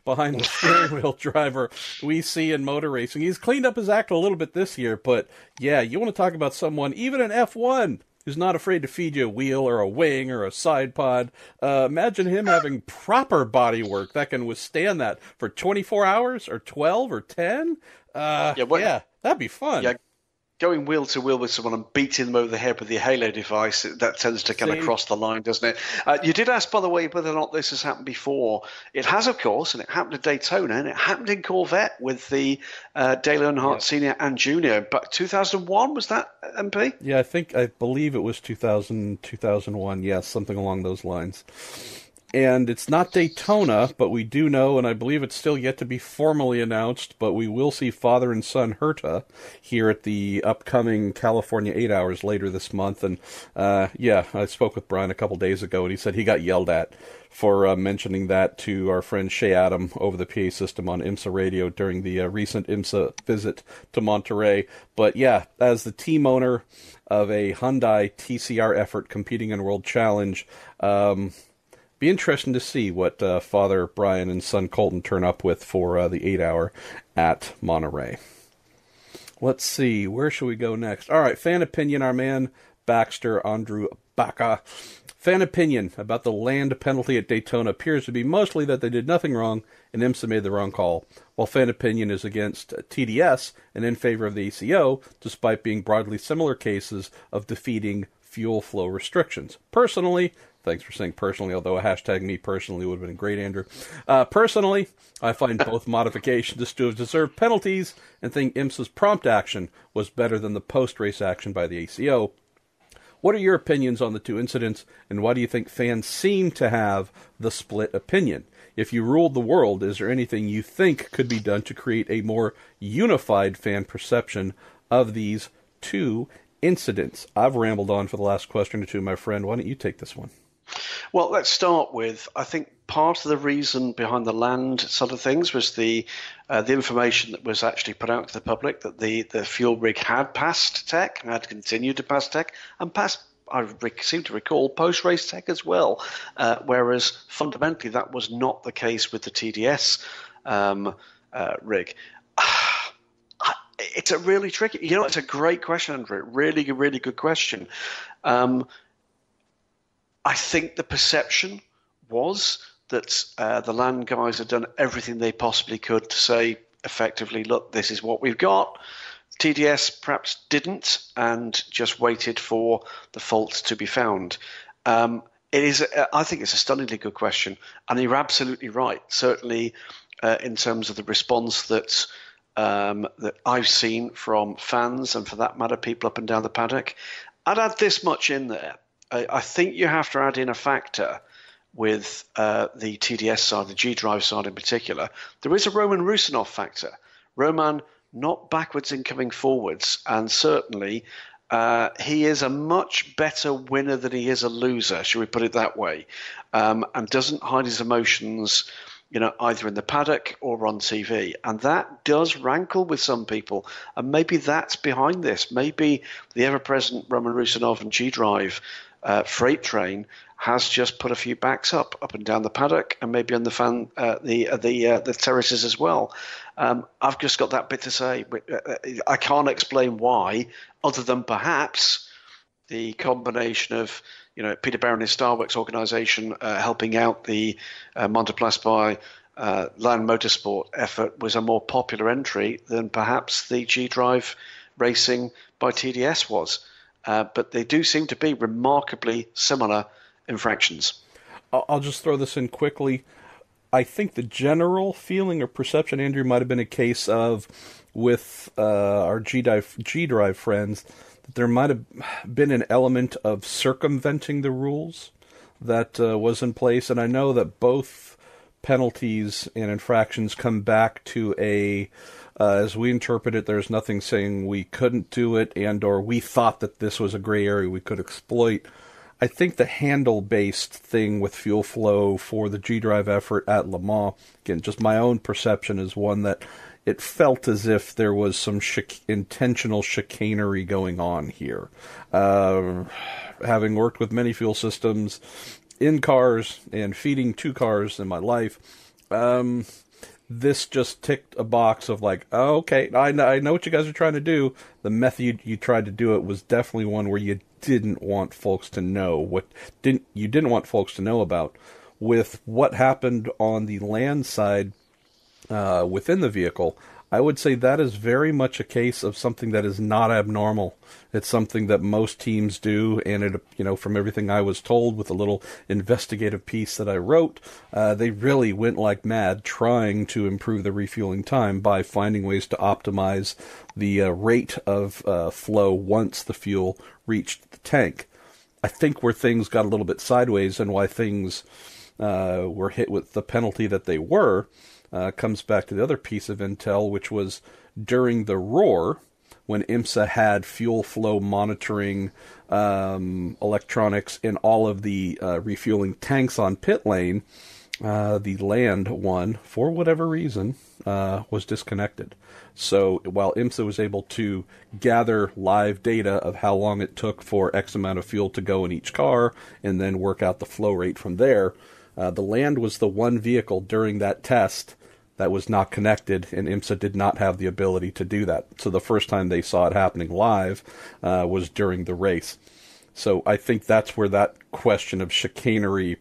behind the steering wheel driver we see in motor racing. He's cleaned up his act a little bit this year, but yeah, you want to talk about someone, even in F1, who's not afraid to feed you a wheel or a wing or a side pod. Imagine him having proper body work that can withstand that for 24 hours or 12 or 10. Yeah, that'd be fun. Yeah. Going wheel to wheel with someone and beating them over the head with the Halo device, that tends to kind of cross the line, doesn't it? You did ask, by the way, whether or not this has happened before. It has, of course, and it happened at Daytona, and it happened in Corvette with the Dale Earnhardt Sr. and Jr. But 2001, was that, MP? Yeah, I believe it was 2001, yes, something along those lines. And it's not Daytona, but we do know, and I believe it's still yet to be formally announced, but we will see father and son Herta here at the upcoming California 8 Hours later this month. And I spoke with Brian a couple days ago, and he said he got yelled at for mentioning that to our friend Shea Adam over the PA system on IMSA Radio during the recent IMSA visit to Monterey. But yeah, as the team owner of a Hyundai TCR effort competing in World Challenge, be interesting to see what Father Brian and son Colton turn up with for the 8 Hour at Monterey. Let's see, where should we go next? All right, fan opinion, our man Baxter, Andrew Baca. Fan opinion about the land penalty at Daytona appears to be mostly that they did nothing wrong and IMSA made the wrong call, while fan opinion is against TDS and in favor of the ACO, despite being broadly similar cases of defeating fuel flow restrictions. Personally, thanks for saying personally, although a hashtag me personally would have been great, Andrew. Personally, I find both modifications to deserve penalties and think IMSA's prompt action was better than the post-race action by the ACO. What are your opinions on the two incidents, and why do you think fans seem to have the split opinion? If you ruled the world, is there anything you think could be done to create a more unified fan perception of these two incidents? I've rambled on for the last question or two, my friend. Why don't you take this one? Well, let's start with, I think part of the reason behind the land side of things was the information that was actually put out to the public that the fuel rig had passed tech, and had continued to pass tech, and passed, I seem to recall, post-race tech as well, whereas fundamentally that was not the case with the TDS rig. It's a really tricky, it's a great question, Andrew. Really, really good question. I think the perception was that the land guys had done everything they possibly could to say effectively, look, this is what we've got. TDS perhaps didn't and just waited for the fault to be found. I think it's a stunningly good question, and you're absolutely right. Certainly, in terms of the response that I've seen from fans, and for that matter, people up and down the paddock, I'd add this much in there. I think you have to add in a factor with the TDS side, the G-Drive side in particular. There is a Roman Rusinov factor. Roman not backwards in coming forwards, and certainly he is a much better winner than he is a loser, shall we put it that way, and doesn't hide his emotions, either in the paddock or on TV. And that does rankle with some people, and maybe that's behind this. Maybe the ever-present Roman Rusinov and G-Drive freight train has just put a few backs up and down the paddock, and maybe on the the terraces as well. I've just got that bit to say. I can't explain why, other than perhaps the combination of Peter Barron, his Starworks organisation, helping out the Monteplaspe by Land Motorsport effort was a more popular entry than perhaps the G-Drive racing by TDS was. But they do seem to be remarkably similar infractions. I'll just throw this in quickly. I think the general feeling or perception, Andrew, might have been a case of, with our G-Drive friends, that there might have been an element of circumventing the rules that was in place. And I know that both penalties and infractions come back to as we interpret it, there's nothing saying we couldn't do it or we thought that this was a gray area we could exploit. I think the handle-based thing with fuel flow for the G-Drive effort at Le Mans, again, just my own perception, is one that it felt as if there was some intentional chicanery going on here. Having worked with many fuel systems in cars and feeding two cars in my life, this just ticked a box of like, oh, okay, I know what you guys are trying to do. The method you tried to do it was definitely one where you didn't want folks to know you didn't want folks to know about. With what happened on the land side within the vehicle, I would say that is very much a case of something that is not abnormal. It's something that most teams do, and it, from everything I was told with a little investigative piece that I wrote, they really went like mad trying to improve the refueling time by finding ways to optimize the rate of flow once the fuel reached the tank. I think where things got a little bit sideways and why things were hit with the penalty that they were, comes back to the other piece of intel, which was during the roar, when IMSA had fuel flow monitoring electronics in all of the refueling tanks on pit lane, the land one, for whatever reason, was disconnected. So while IMSA was able to gather live data of how long it took for X amount of fuel to go in each car and then work out the flow rate from there, the land was the one vehicle during that test that was not connected, and IMSA did not have the ability to do that. So the first time they saw it happening live was during the race. So I think that's where that question of chicanery,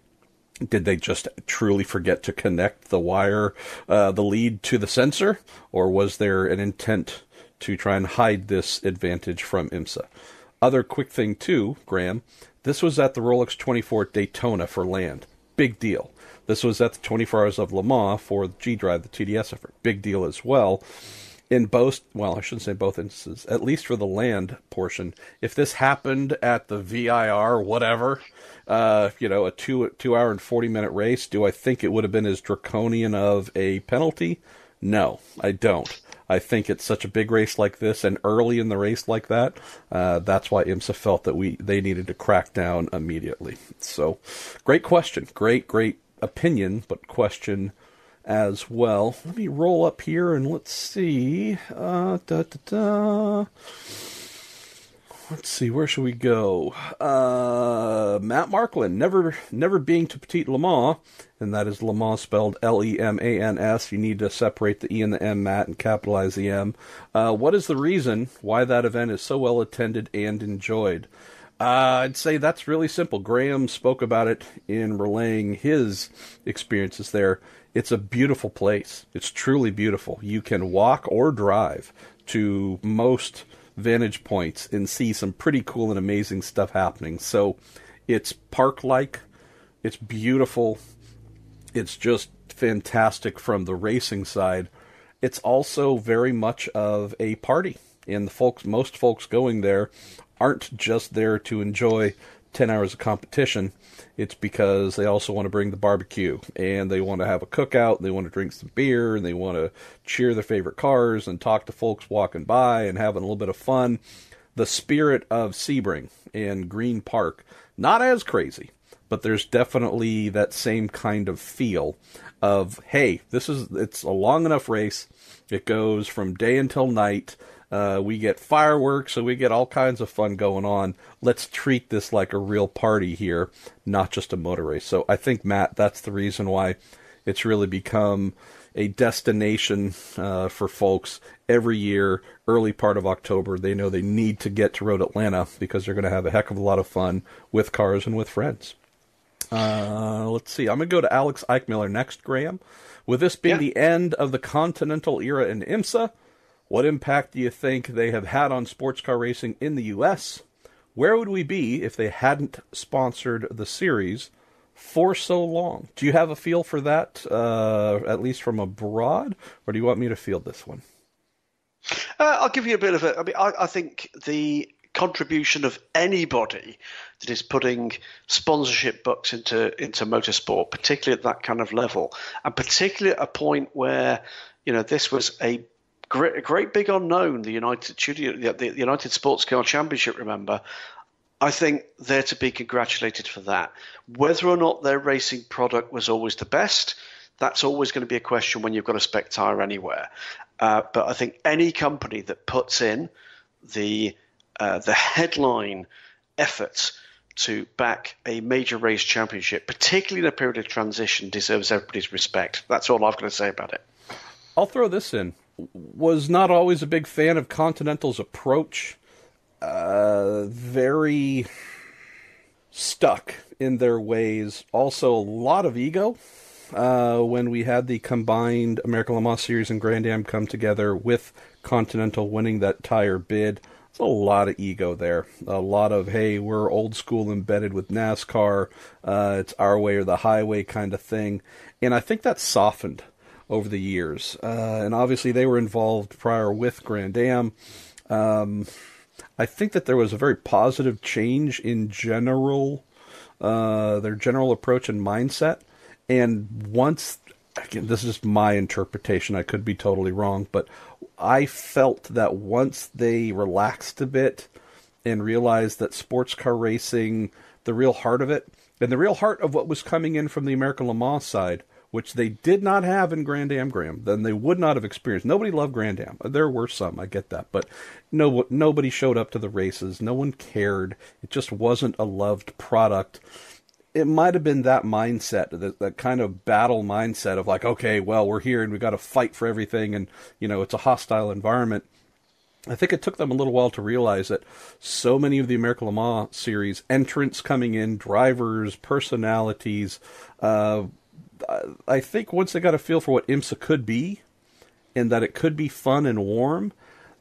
did they just truly forget to connect the wire, the lead to the sensor, or was there an intent to try and hide this advantage from IMSA? Other quick thing too, Graham, this was at the Rolex 24 at Daytona for land. Big deal. This was at the 24 Hours of Le Mans for G-Drive, the TDS effort. Big deal as well. In both, well, I shouldn't say both instances, at least for the land portion, if this happened at the VIR, whatever, a 2 hour and 40-minute race, do I think it would have been as draconian of a penalty? No, I don't. I think it's such a big race like this and early in the race like that, that's why IMSA felt that they needed to crack down immediately. So, great question. Great opinion, but question as well. Let me roll up here and let's see. Let's see, where should we go? Matt Marklin, never being to Petit Le Mans, and that is Le Mans spelled Lemans. You need to separate the E and the M, Matt, and capitalize the M. What is the reason why that event is so well attended and enjoyed? I'd say that's really simple. Graham spoke about it in relaying his experiences there. It's a beautiful place. It's truly beautiful. You can walk or drive to most vantage points and see some pretty cool and amazing stuff happening. So it's park-like. It's beautiful. It's just fantastic from the racing side. It's also very much of a party. And most folks going there aren't just there to enjoy 10 hours of competition. It's because they also want to bring the barbecue, and they want to have a cookout, and they want to drink some beer, and they want to cheer their favorite cars and talk to folks walking by and having a little bit of fun. The spirit of Sebring and Green Park, not as crazy, but there's definitely that same kind of feel of, hey, it's a long enough race. It goes from day until night. We get fireworks, so we get all kinds of fun going on. Let's treat this like a real party here, not just a motor race. So I think, Matt, that's the reason why it's really become a destination for folks every year, early part of October. They know they need to get to Road Atlanta because they're going to have a heck of a lot of fun with cars and with friends. Let's see. I'm going to go to Alex Eichmiller next, Graham. With this being the end of the Continental era in IMSA, what impact do you think they have had on sports car racing in the U.S.? Where would we be if they hadn't sponsored the series for so long? Do you have a feel for that, at least from abroad, or do you want me to field this one? I'll give you a bit of it. I mean, I think the contribution of anybody that is putting sponsorship bucks into motorsport, particularly at that kind of level, and particularly at a point where, this was a great big unknown, the United Sports Car Championship, remember. I think they're to be congratulated for that. Whether or not their racing product was always the best, that's always going to be a question when you've got a spec tyre anywhere. But I think any company that puts in the headline effort to back a major race championship, particularly in a period of transition, deserves everybody's respect. That's all I've got to say about it. I'll throw this in. Was not always a big fan of Continental's approach. Very stuck in their ways. Also, a lot of ego. When we had the combined American Le Mans Series and Grand Am come together with Continental winning that tire bid, there's a lot of ego there. A lot of, hey, we're old school embedded with NASCAR. It's our way or the highway kind of thing. And I think that's softened over the years. And obviously they were involved prior with Grand Am. I think that there was a very positive change in general, their general approach and mindset. And once, again, this is my interpretation, I could be totally wrong, but I felt that once they relaxed a bit and realized that sports car racing, the real heart of it, and the real heart of what was coming in from the American Le Mans side, which they did not have in Grand Am, Graham, then they would not have experienced. Nobody loved Grand Am. There were some, I get that, but nobody showed up to the races. No one cared. It just wasn't a loved product. It might have been that mindset, that kind of battle mindset of like, okay, well, we're here and we've got to fight for everything, and, it's a hostile environment. I think it took them a little while to realize that so many of the American Le Mans series, entrants coming in, drivers, personalities, I think once they got a feel for what IMSA could be, and that it could be fun and warm,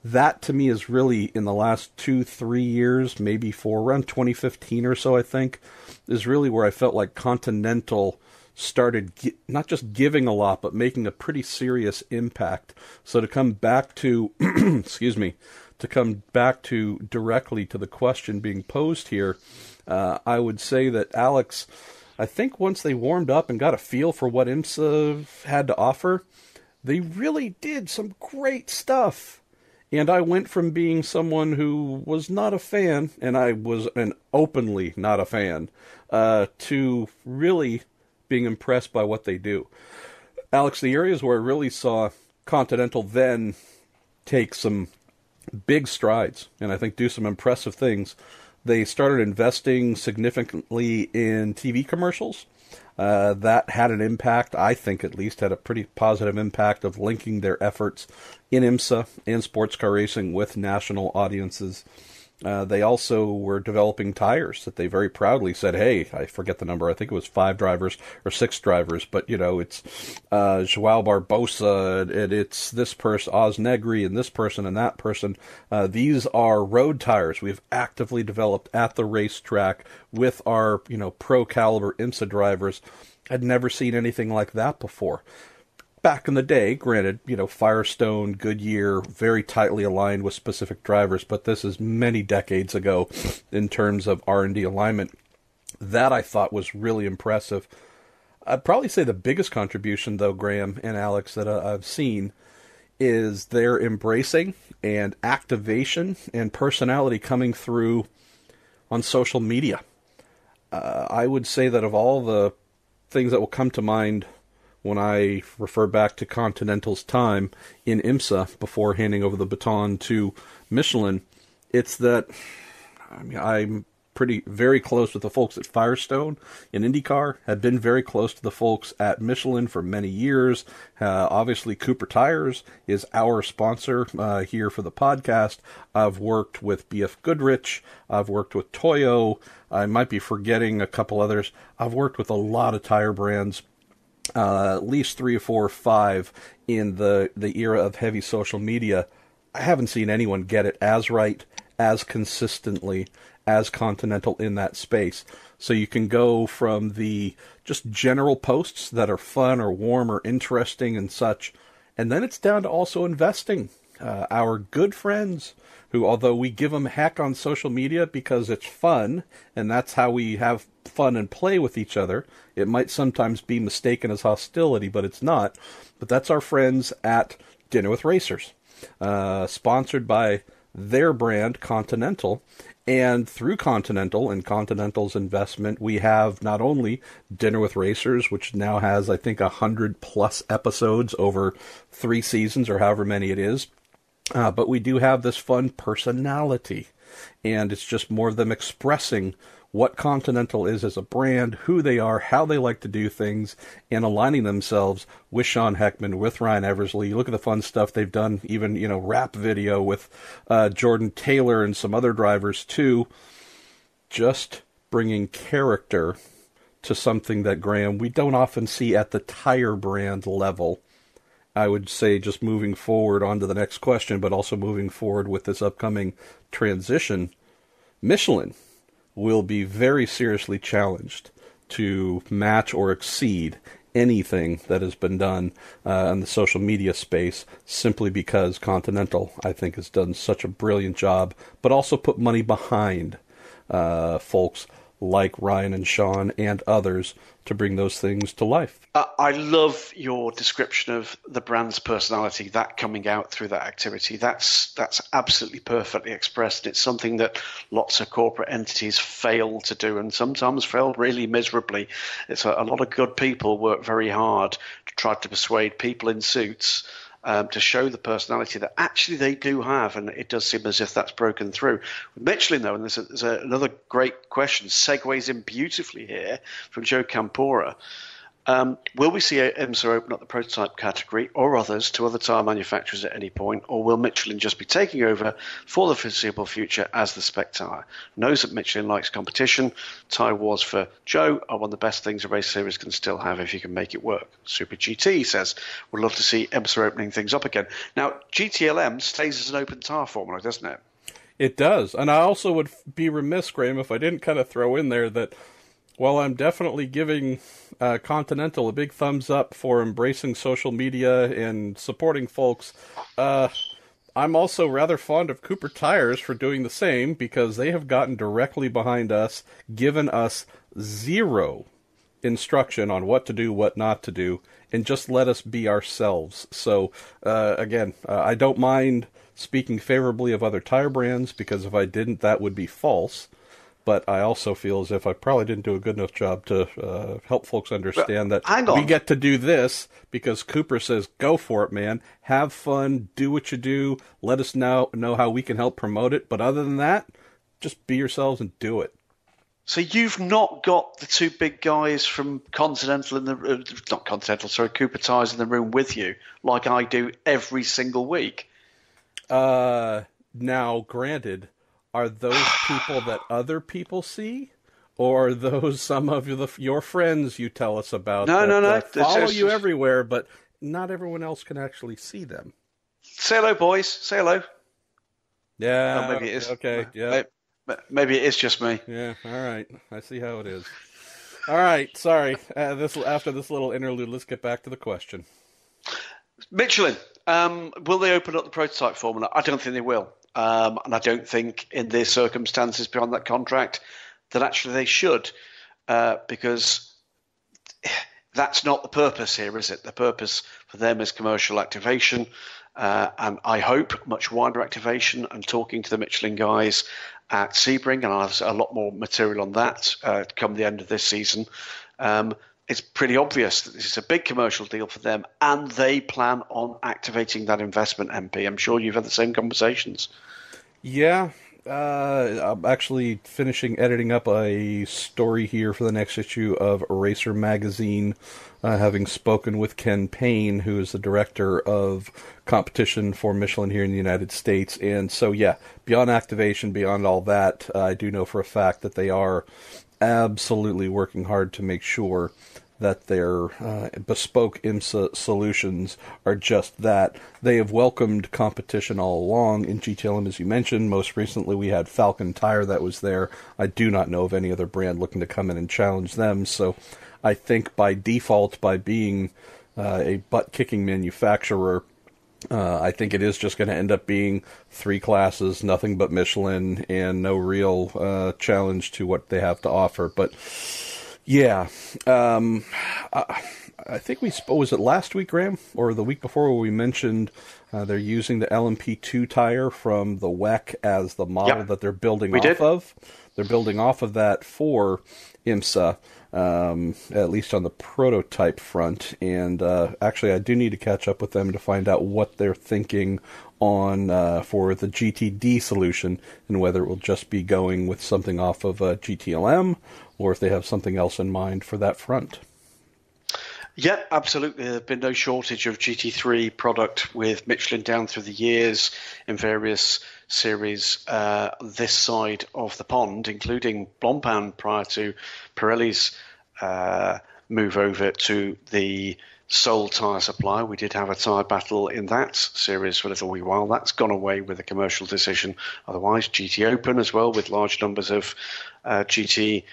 that to me is really in the last 2-3 years, maybe 4, around 2015 or so, I think, is really where I felt like Continental started not just giving a lot, but making a pretty serious impact. So to come back to, excuse me, to come back to directly to the question being posed here, I would say that Alex, I think once they warmed up and got a feel for what IMSA had to offer, they really did some great stuff. And I went from being someone who was not a fan, and I was an openly not a fan, to really being impressed by what they do. Alex, the areas where I really saw Continental then take some big strides, and I think do some impressive things, they started investing significantly in TV commercials. That had an impact, I think at least, had a pretty positive impact of linking their efforts in IMSA and sports car racing with national audiences. They also were developing tires that they very proudly said, hey, I forget the number, I think it was 5 drivers or 6 drivers, but, you know, it's Joao Barbosa, and it's this person, Oz Negri, and this person and that person. These are road tires we've actively developed at the racetrack with our, you know, pro-caliber IMSA drivers. I'd never seen anything like that before. Back in the day, granted, you know, Firestone, Goodyear, very tightly aligned with specific drivers, but this is many decades ago in terms of R&D alignment. That I thought was really impressive. I'd probably say the biggest contribution, though, Graham and Alex, that I've seen is their embracing and activation and personality coming through on social media. I would say that of all the things that will come to mind when I refer back to Continental's time in IMSA before handing over the baton to Michelin, it's that, I mean, I'm very close with the folks at Firestone in IndyCar, had been very close to the folks at Michelin for many years. Obviously, Cooper Tires is our sponsor here for the podcast. I've worked with BF Goodrich. I've worked with Toyo. I might be forgetting a couple others. I've worked with a lot of tire brands. At least 3 or 4 or 5 in the era of heavy social media. I haven't seen anyone get it as right, as consistently as Continental in that space. So you can go from the just general posts that are fun or warm or interesting and such, and then it's down to also investing. Our good friends who, although we give them heck on social media because it's fun, and that's how we have fun and play with each other, it might sometimes be mistaken as hostility, but it's not. But that's our friends at Dinner with Racers, sponsored by their brand, Continental. And through Continental and Continental's investment, we have not only Dinner with Racers, which now has, I think, 100+ episodes over 3 seasons or however many it is, but we do have this fun personality. And it's just more of them expressing what Continental is as a brand, who they are, how they like to do things, and aligning themselves with Sean Heckman, with Ryan Eversley. You look at the fun stuff they've done, even, you know, rap video with Jordan Taylor and some other drivers too. Just bringing character to something that, Graham, we don't often see at the tire brand level. I would say just moving forward on to the next question, but also moving forward with this upcoming transition, Michelin will be very seriously challenged to match or exceed anything that has been done in the social media space, simply because Continental, I think, has done such a brilliant job, but also put money behind folks like Ryan and Sean and others to bring those things to life. I love your description of the brand's personality, that coming out through that activity. That's absolutely perfectly expressed. It's something that lots of corporate entities fail to do, and sometimes fail really miserably. It's a lot of good people work very hard to try to persuade people in suits to show the personality that actually they do have, and it does seem as if that's broken through. With Michelin, though, and there's another great question, segues in beautifully here from Joe Campora. Will we see IMSA open up the prototype category or others to other tyre manufacturers at any point, or will Michelin just be taking over for the foreseeable future as the spec tyre? Knows that Michelin likes competition. Tyre wars for Joe are one of the best things a race series can still have if you can make it work. Super GT says, would love to see IMSA opening things up again. Now, GTLM stays as an open tyre formula, doesn't it? It does. And I also would be remiss, Graham, if I didn't kind of throw in there that while I'm definitely giving Continental a big thumbs up for embracing social media and supporting folks, I'm also rather fond of Cooper Tires for doing the same, because they have gotten directly behind us, given us zero instruction on what to do, what not to do, and just let us be ourselves. So, again, I don't mind speaking favorably of other tire brands, because if I didn't, that would be false. But I also feel as if I probably didn't do a good enough job to help folks understand that we get to do this because Cooper says, go for it, man. Have fun, do what you do, let us know how we can help promote it. But other than that, just be yourselves and do it. So you've not got the two big guys from Continental Cooper Tires in the room with you like I do every single week? Now, granted, are those people that other people see, or are those some of your friends you tell us about that follow you everywhere, but not everyone else can actually see them? Say hello, boys. Say hello. Yeah, maybe it is. Okay, yeah. Maybe it is just me. Yeah, all right. I see how it is. All right, sorry. After this little interlude, let's get back to the question. Michelin, will they open up the prototype formula? I don't think they will. And I don't think in their circumstances beyond that contract that actually they should, because that's not the purpose here, is it? The purpose for them is commercial activation, and I hope much wider activation. And talking to the Michelin guys at Sebring, and I'll have a lot more material on that come the end of this season, it's pretty obvious that this is a big commercial deal for them, and they plan on activating that investment, MP. I'm sure you've had the same conversations. Yeah. I'm actually finishing editing up a story here for the next issue of Racer Magazine, having spoken with Ken Payne, who is the director of competition for Michelin here in the United States. And so, yeah, beyond activation, beyond all that, I do know for a fact that they are absolutely working hard to make sure that their bespoke IMSA solutions are just that. They have welcomed competition all along in GTLM, as you mentioned. Most recently, we had Falcon Tire that was there. I do not know of any other brand looking to come in and challenge them. So I think by default, by being a butt-kicking manufacturer, I think it is just going to end up being 3 classes, nothing but Michelin, and no real challenge to what they have to offer. But yeah, I think was it last week, Graham, or the week before, where we mentioned they're using the LMP2 tire from the WEC as the model that they're building of. They're building off of that for IMSA, at least on the prototype front. And actually, I do need to catch up with them to find out what they're thinking on for the GTD solution, and whether it will just be going with something off of GTLM, or if they have something else in mind for that front. Yeah, absolutely. There's been no shortage of GT3 product with Michelin down through the years in various series this side of the pond, including Blancpain prior to Pirelli's move over to the sole tyre supplier. We did have a tyre battle in that series for a little wee while. That's gone away with a commercial decision. Otherwise, GT Open as well, with large numbers of GT3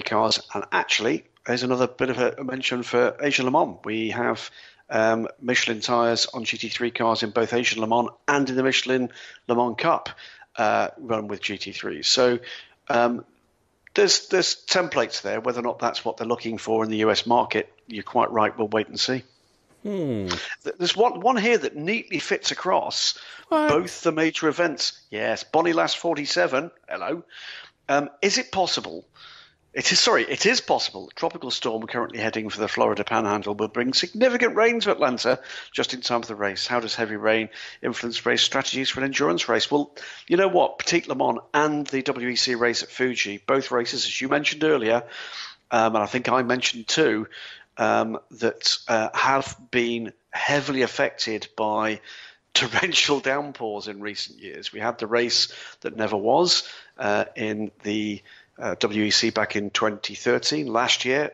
cars. And actually, there's another bit of a mention for Asian Le Mans. We have Michelin tyres on GT3 cars in both Asian Le Mans and in the Michelin Le Mans Cup run with GT3. So there's templates there. Whether or not that's what they're looking for in the US market, you're quite right. We'll wait and see. There's one here that neatly fits across both the major events. Yes, Bonnie Lass 47. Hello. Is it possible? It is possible. The tropical storm currently heading for the Florida Panhandle will bring significant rain to Atlanta just in time for the race. How does heavy rain influence race strategies for an endurance race? Well, you know what? Petit Le Mans and the WEC race at Fuji, both races, as you mentioned earlier, and I think I mentioned too, that have been heavily affected by torrential downpours in recent years. We had the race that never was in the WEC back in 2013. Last year,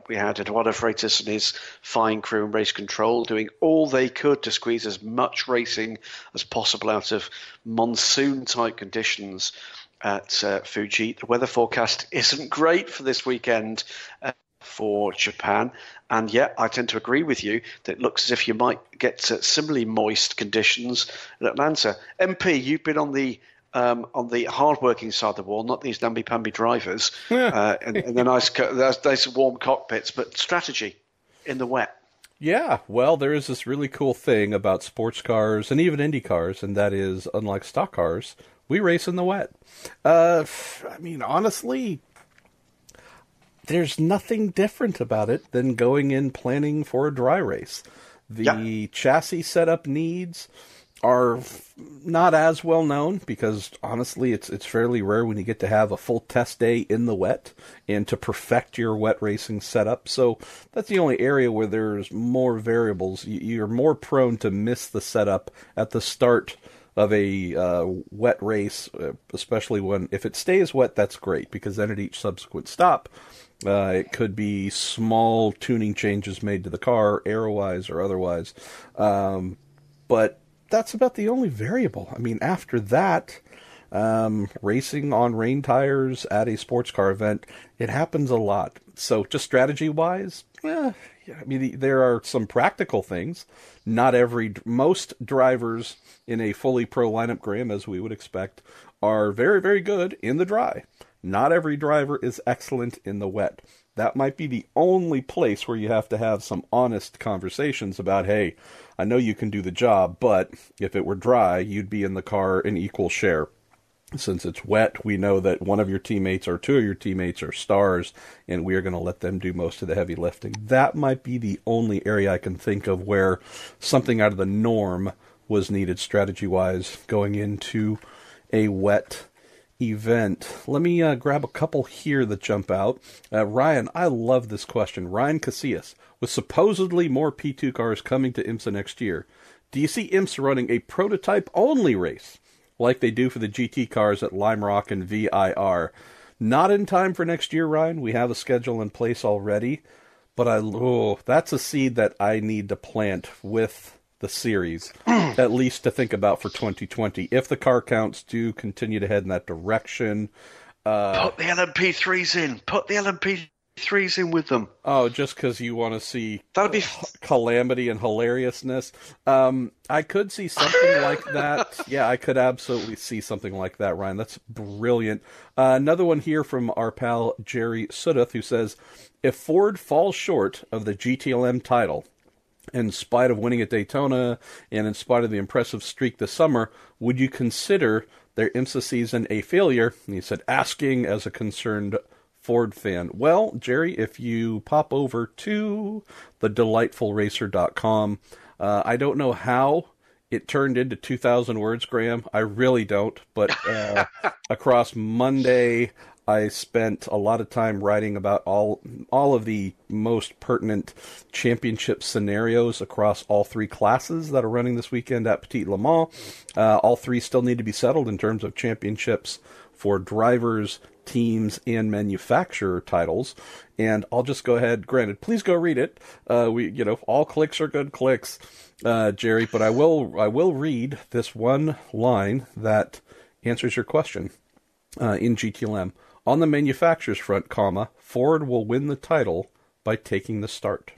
we had Eduardo Freitas and his fine crew and race control doing all they could to squeeze as much racing as possible out of monsoon-type conditions at Fuji. The weather forecast isn't great for this weekend for Japan, and yet I tend to agree with you that it looks as if you might get similarly moist conditions in Atlanta. MP, you've been on the hard-working side of the wall, not these namby-pamby drivers, and the nice warm cockpits, but strategy in the wet. Yeah, well, there is this really cool thing about sports cars and even Indy cars, and that is, unlike stock cars, we race in the wet. I mean, honestly, there's nothing different about it than going in planning for a dry race. The chassis setup needs are not as well known because, honestly, it's fairly rare when you get to have a full test day in the wet and to perfect your wet racing setup. So that's the only area where there's more variables. You're more prone to miss the setup at the start of a wet race, especially if it stays wet. That's great because then at each subsequent stop, it could be small tuning changes made to the car, aero-wise or otherwise. But that's about the only variable. I mean, after that, racing on rain tires at a sports car event, it happens a lot. So just strategy-wise, I mean, there are some practical things. Most drivers in a fully pro lineup, Graham, as we would expect, are very, very good in the dry. Not every driver is excellent in the wet. That might be the only place where you have to have some honest conversations about, hey, I know you can do the job, but if it were dry, you'd be in the car in equal share. Since it's wet, we know that one of your teammates or two of your teammates are stars, and we are going to let them do most of the heavy lifting. That might be the only area I can think of where something out of the norm was needed strategy-wise going into a wet event. Let me grab a couple here that jump out. Ryan, I love this question. Ryan Casillas, with supposedly more P2 cars coming to IMSA next year, do you see IMSA running a prototype-only race like they do for the GT cars at Lime Rock and VIR? Not in time for next year, Ryan. We have a schedule in place already, but that's a seed that I need to plant with the series, at least to think about for 2020. If the car counts do continue to head in that direction. Put the LMP3s in. Put the LMP3s in with them. Oh, just because you want to see that would be calamity and hilariousness. I could see something like that. Yeah, I could absolutely see something like that, Ryan. That's brilliant. Another one here from our pal Jerry Suddeth, who says, if Ford falls short of the GTLM title, in spite of winning at Daytona and in spite of the impressive streak this summer, would you consider their IMSA season a failure? And he said, asking as a concerned Ford fan. Well, Jerry, if you pop over to thedelightfulracer.com, I don't know how it turned into 2,000 words, Graham. I really don't. But across Monday, I spent a lot of time writing about all of the most pertinent championship scenarios across all three classes that are running this weekend at Petit Le Mans. All three still need to be settled in terms of championships for drivers, teams, and manufacturer titles. And I'll just go ahead. Granted, please go read it. All clicks are good clicks, Jerry. But I will read this one line that answers your question in GTLM. On the manufacturer's front, Ford will win the title by taking the start.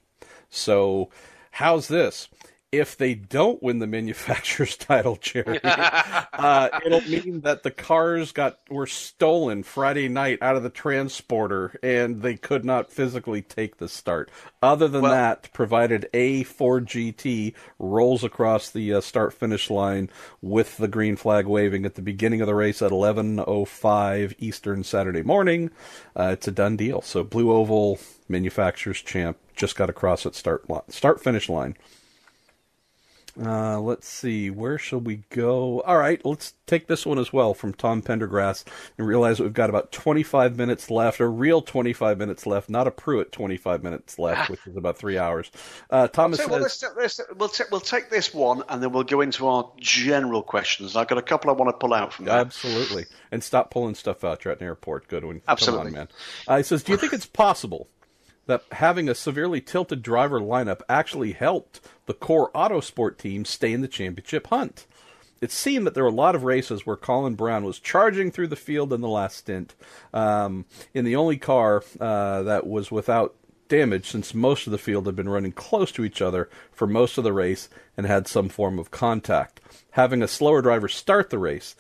So, how's this? If they don't win the manufacturer's title, Jerry, it'll mean that the cars were stolen Friday night out of the transporter, and they could not physically take the start. Other than that, provided a Ford GT rolls across the start-finish line with the green flag waving at the beginning of the race at 11:05 Eastern Saturday morning, it's a done deal. So Blue Oval manufacturer's champ just got across at start-finish line. Let's see, where shall we go? All right, let's take this one as well from Tom Pendergrass and realize that we've got about 25 minutes left, a real 25 minutes left, not a Pruitt 25 minutes left, which is about 3 hours. Thomas says... We'll take this one, and then we'll go into our general questions. I've got a couple I want to pull out from that. Absolutely. And stop pulling stuff out. You're at an airport. Goodwin. Absolutely. Come on, man. He says, do you think it's possible that having a severely tilted driver lineup actually helped the core Autosport team stay in the championship hunt? It seemed that there were a lot of races where Colin Brown was charging through the field in the last stint in the only car that was without damage, since most of the field had been running close to each other for most of the race and had some form of contact. Having a slower driver start the race,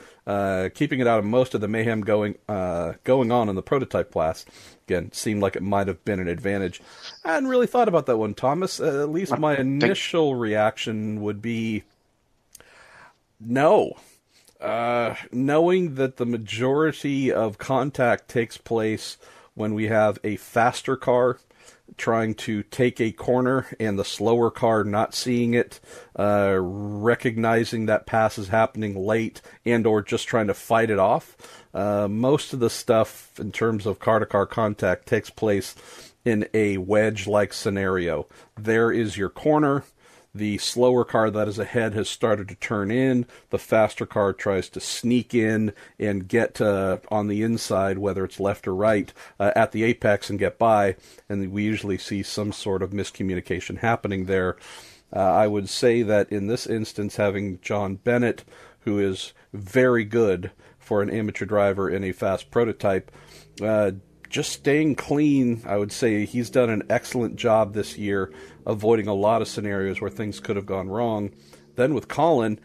keeping it out of most of the mayhem going on in the prototype class, again, seemed like it might have been an advantage. I hadn't really thought about that one, Thomas. At least my initial reaction would be no. Knowing that the majority of contact takes place when we have a faster car trying to take a corner and the slower car not seeing it, recognizing that pass is happening late, and or just trying to fight it off. Most of the stuff in terms of car-to-car contact takes place in a wedge-like scenario. There is your corner. The slower car that is ahead has started to turn in. The faster car tries to sneak in and get on the inside, whether it's left or right, at the apex and get by. And we usually see some sort of miscommunication happening there. I would say that in this instance, having John Bennett, who is very good for an amateur driver in a fast prototype, just staying clean, I would say he's done an excellent job this year, avoiding a lot of scenarios where things could have gone wrong. Then with Colin,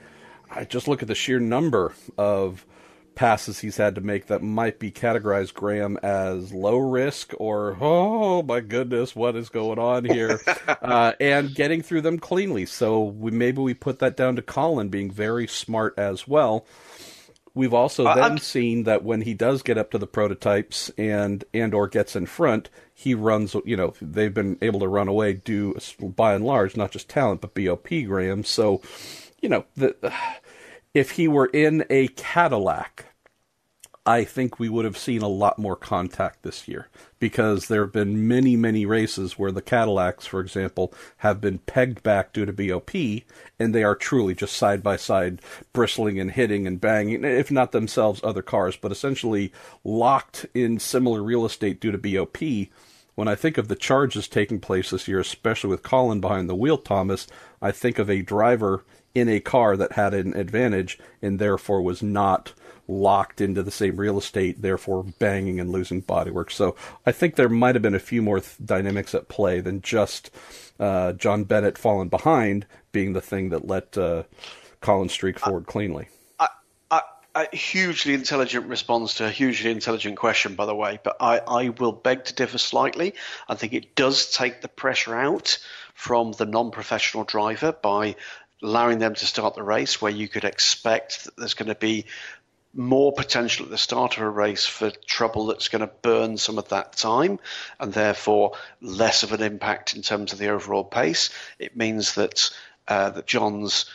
I just look at the sheer number of passes he's had to make that might be categorized, Graham, as low risk or, oh my goodness, what is going on here? And getting through them cleanly. So maybe we put that down to Colin being very smart as well. We've also then seen that when he does get up to the prototypes and or gets in front, he runs, they've been able to run away due, by and large, not just talent, but BOP, Graham. So, if he were in a Cadillac, I think we would have seen a lot more contact this year, because there have been many, many races where the Cadillacs, for example, have been pegged back due to BOP, and they are truly just side by side, bristling and hitting and banging, if not themselves other cars, but essentially locked in similar real estate due to BOP. When I think of the charges taking place this year, especially with Colin behind the wheel, Thomas, I think of a driver in a car that had an advantage and therefore was not locked into the same real estate, therefore banging and losing bodywork. So I think there might have been a few more dynamics at play than just John Bennett falling behind being the thing that let Colin streak forward cleanly. A hugely intelligent response to a hugely intelligent question, by the way, but I will beg to differ slightly. I think it does take the pressure out from the non-professional driver by allowing them to start the race, where you could expect that there's going to be more potential at the start of a race for trouble that's going to burn some of that time, and therefore less of an impact in terms of the overall pace. It means that that John's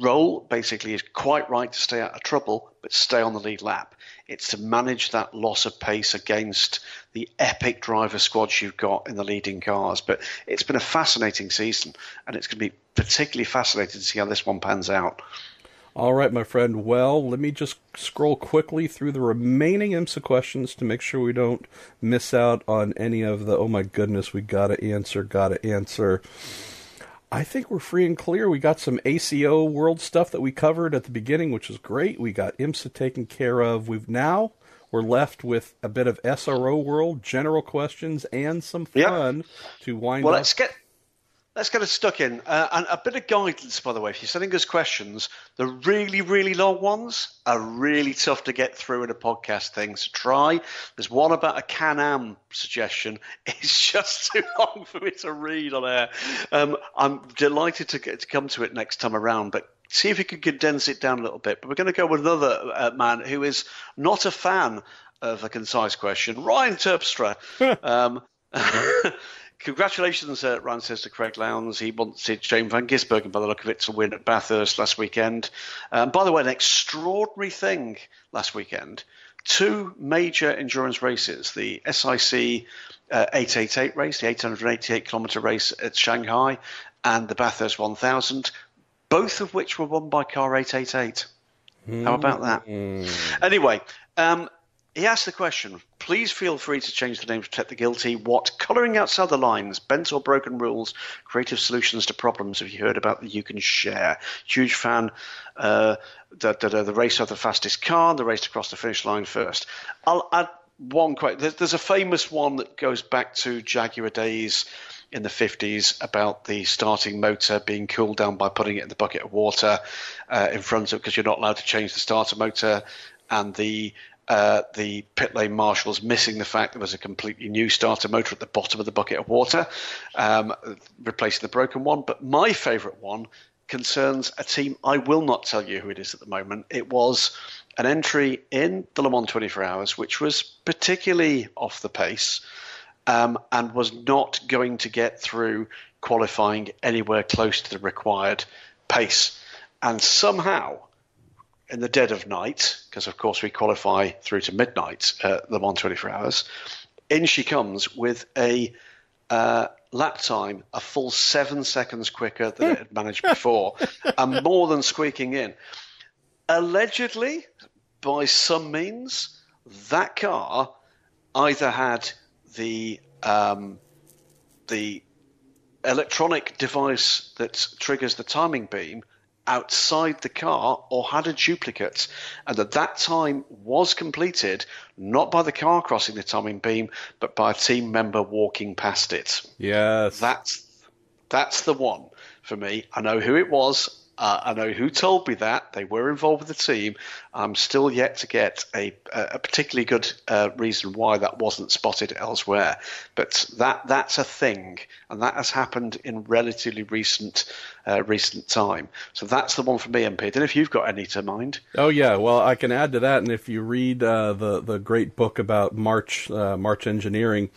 role basically is quite right to stay out of trouble, but stay on the lead lap. It's to manage that loss of pace against the epic driver squads you've got in the leading cars. But it's been a fascinating season, and it's going to be particularly fascinating to see how this one pans out. All right, my friend. Well, let me just scroll quickly through the remaining IMSA questions to make sure we don't miss out on any of the, oh my goodness, we gotta answer. I think we're free and clear. We got some ACO World stuff that we covered at the beginning, which is great. We got IMSA taken care of. We're left with a bit of SRO World, general questions, and some fun to wind up. Let's get it stuck in. And a bit of guidance, by the way. If you're sending us questions, the really, really long ones are really tough to get through in a podcast thing. So try. There's one about a Can-Am suggestion. It's just too long for me to read on air. I'm delighted to come to it next time around, but see if you can condense it down a little bit. But we're going to go with another man who is not a fan of a concise question, Ryan Terpstra. Congratulations, Ryan says to Craig Lowndes. He wanted James Van Gisbergen, by the look of it, to win at Bathurst last weekend. By the way, an extraordinary thing last weekend. 2 major endurance races, the SIC 888 race, the 888-kilometre race at Shanghai, and the Bathurst 1000, both of which were won by car 888. How about that? Anyway, he asked the question, please feel free to change the name to protect the guilty. What colouring outside the lines, bent or broken rules, creative solutions to problems have you heard about that you can share? Huge fan. The race of the fastest car, the race across the finish line first. I'll add one quote. There's a famous one that goes back to Jaguar days in the 50s about the starting motor being cooled down by putting it in the bucket of water in front of, because you're not allowed to change the starter motor, and the pit lane marshals missing the fact there was a completely new starter motor at the bottom of the bucket of water, replacing the broken one. But my favourite one concerns a team. I will not tell you who it is at the moment. It was an entry in the Le Mans 24 Hours, which was particularly off the pace, and was not going to get through qualifying anywhere close to the required pace. And somehow, in the dead of night, because of course we qualify through to midnight at Le Mans 24 Hours, in she comes with a lap time a full 7 seconds quicker than it had managed before, and more than squeaking in. Allegedly, by some means, that car either had the electronic device that triggers the timing beam outside the car, or had a duplicate, and that time was completed not by the car crossing the timing beam, but by a team member walking past it. Yes. That's the one for me. I know who it was. I know who told me that. They were involved with the team. I'm still yet to get a particularly good reason why that wasn't spotted elsewhere. But that's a thing, and that has happened in relatively recent time. So that's the one for me, MP. I don't know if you've got any to mind. Oh, yeah. Well, I can add to that, and if you read the great book about March engineering,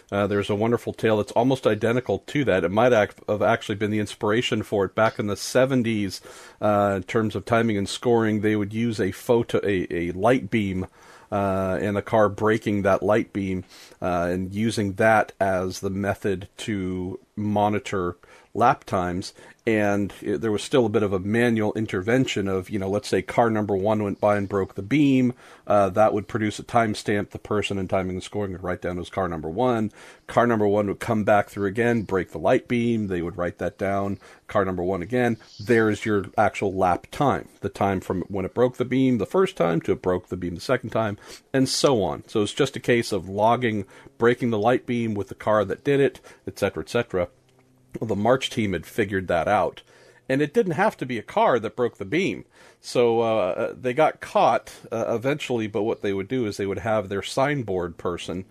there's a wonderful tale that's almost identical to that. It might have actually been the inspiration for it. Back in the 70s, in terms of timing and scoring, they would use a light beam in a car, breaking that light beam, and using that as the method to monitor lap times. And there was still a bit of a manual intervention of, let's say car number 1 went by and broke the beam. That would produce a timestamp. The person in timing and scoring would write down as car number 1. Car number 1 would come back through again, break the light beam. They would write that down. Car number 1 again. There's your actual lap time. The time from when it broke the beam the first time to it broke the beam the second time, and so on. So it's just a case of logging, breaking the light beam with the car that did it, etc., etc. Well, the March team had figured that out, and it didn't have to be a car that broke the beam. So they got caught eventually, but what they would do is they would have their signboard person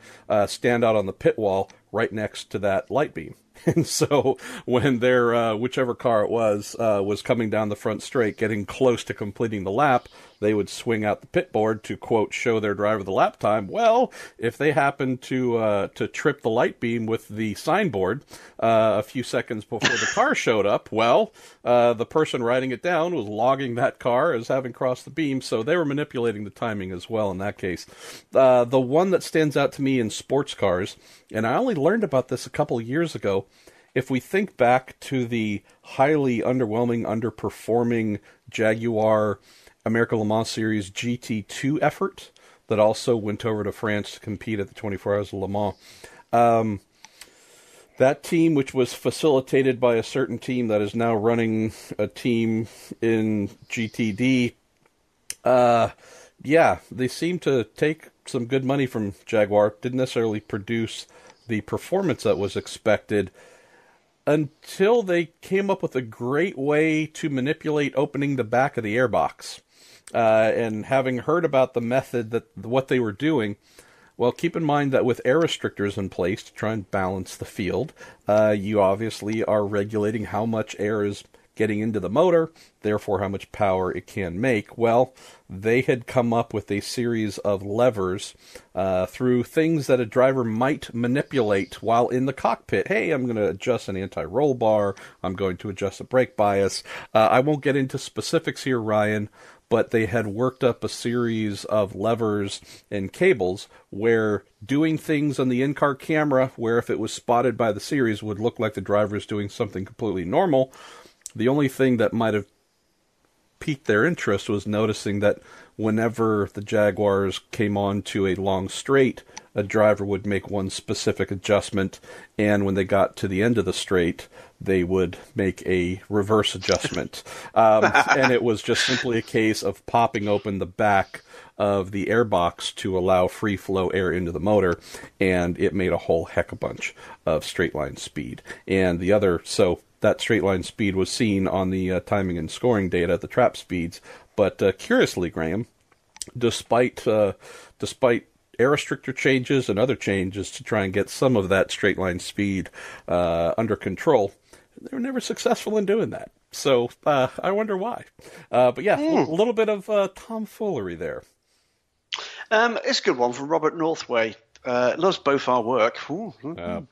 stand out on the pit wall right next to that light beam. And so when their whichever car it was coming down the front straight, getting close to completing the lap, they would swing out the pit board to, quote, show their driver the lap time. Well, if they happened to trip the light beam with the signboard a few seconds before the car showed up, well, the person writing it down was logging that car as having crossed the beam, so they were manipulating the timing as well in that case. The one that stands out to me in sports cars, and I only learned about this a couple years ago, if we think back to the highly underwhelming, underperforming Jaguar American Le Mans Series GT2 effort that also went over to France to compete at the 24 Hours of Le Mans, that team, which was facilitated by a certain team that is now running a team in GTD, they seem to take some good money from Jaguar. Didn't necessarily produce the performance that was expected until they came up with a great way to manipulate opening the back of the airbox. And having heard about the method, that what they were doing, well, keep in mind that with air restrictors in place to try and balance the field, you obviously are regulating how much air is getting into the motor, therefore how much power it can make. Well, they had come up with a series of levers through things that a driver might manipulate while in the cockpit. Hey, I'm going to adjust an anti-roll bar. I'm going to adjust a brake bias. I won't get into specifics here, Ryan, but they had worked up a series of levers and cables where doing things on the in-car camera, where if it was spotted by the series, would look like the driver is doing something completely normal. The only thing that might have piqued their interest was noticing that whenever the Jaguars came on to a long straight, a driver would make one specific adjustment, and when they got to the end of the straight, they would make a reverse adjustment. And it was just simply a case of popping open the back of the airbox to allow free flow air into the motor, and it made a whole heck of a bunch of straight line speed. And the other, so that straight line speed was seen on the timing and scoring data, the trap speeds. But curiously, Graham, despite air restrictor changes and other changes to try and get some of that straight line speed under control, they were never successful in doing that. So I wonder why. But yeah, a little bit of tomfoolery there. It's a good one from Robert Northway. Loves both our work.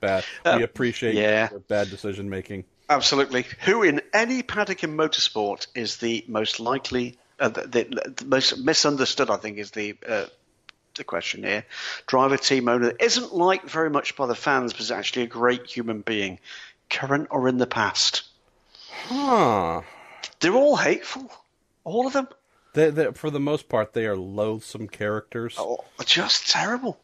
Bad. We appreciate your bad decision making. Absolutely. Who in any paddock in motorsport is the most likely, the most misunderstood, I think, is the question here. Driver, team owner, isn't liked very much by the fans, but is actually a great human being. Current or in the past? Huh. They're all hateful. All of them. For the most part, they are loathsome characters. Oh, just terrible.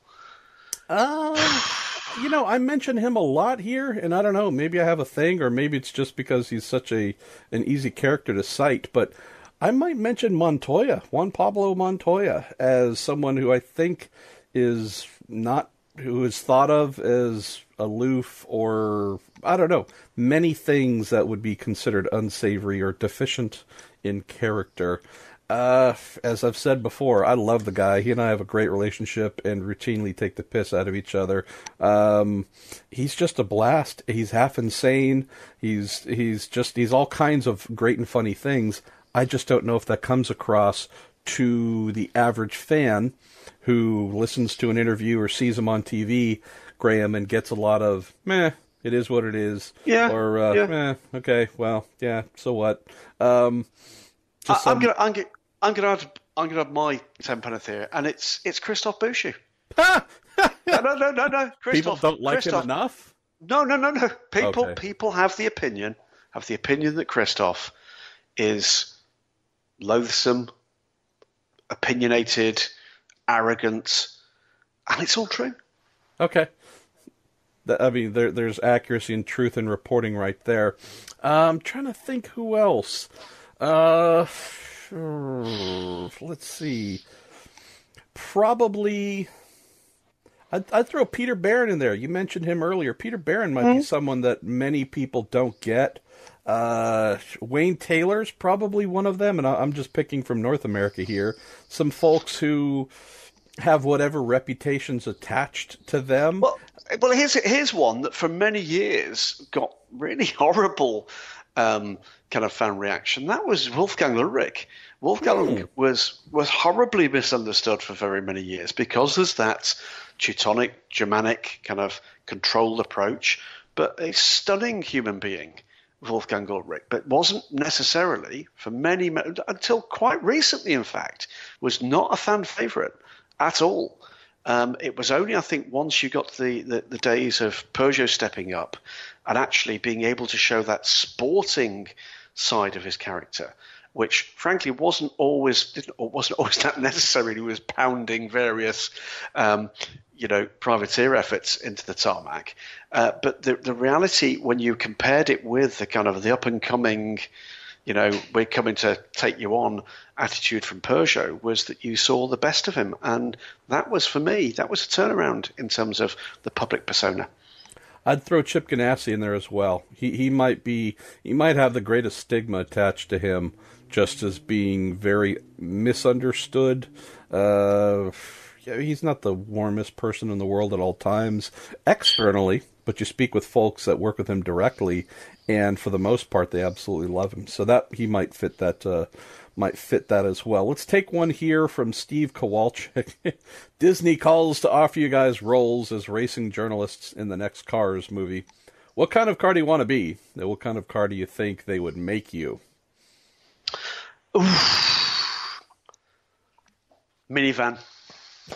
I mention him a lot here, and I don't know, maybe I have a thing, or maybe it's just because he's such an easy character to cite, but I might mention Montoya, Juan Pablo Montoya, as someone who I think who is thought of as aloof or, I don't know, many things that would be considered unsavory or deficient in character. As I've said before, I love the guy. He and I have a great relationship and routinely take the piss out of each other. He's just a blast. He's half insane. He's all kinds of great and funny things. I just don't know if that comes across to the average fan who listens to an interview or sees him on TV, Graham, and gets a lot of, meh, it is what it is. Yeah. Or, meh, okay, well, yeah, so what? I'm gonna have my 10 here, and it's Christophe Bouchou. No. Christophe, people don't like him enough. No. Okay. People have the opinion that Christophe is loathsome, opinionated, arrogant, and it's all true. Okay. I mean, there's accuracy and truth in reporting right there. I'm trying to think who else. Let's see. Probably, I'd throw Peter Barron in there. You mentioned him earlier. Peter Barron might be someone that many people don't get. Wayne Taylor's probably one of them, and I'm just picking from North America here. Some folks who have whatever reputations attached to them. Well, here's one that for many years got really horrible kind of fan reaction. That was Wolfgang Ulrich. Wolfgang was horribly misunderstood for very many years because there's that Teutonic, Germanic kind of controlled approach, but a stunning human being, Wolfgang Ulrich, but wasn't necessarily, for many, until quite recently, in fact, was not a fan favorite at all. It was only, I think, once you got to the days of Peugeot stepping up and actually being able to show that sporting side of his character, which frankly wasn't always that necessary. He was pounding various, privateer efforts into the tarmac. But the reality, when you compared it with the kind of the up and coming, we're coming to take you on attitude from Peugeot, was that you saw the best of him. And that was, for me, that was a turnaround in terms of the public persona. I'd throw Chip Ganassi in there as well. He might have the greatest stigma attached to him, just as being very misunderstood. He's not the warmest person in the world at all times, externally, but you speak with folks that work with him directly, and for the most part, they absolutely love him. So that he might fit that. Might fit that as well. Let's take one here from Steve Kowalczyk. Disney calls to offer you guys roles as racing journalists in the next Cars movie. What kind of car do you want to be? And what kind of car do you think they would make you? Minivan.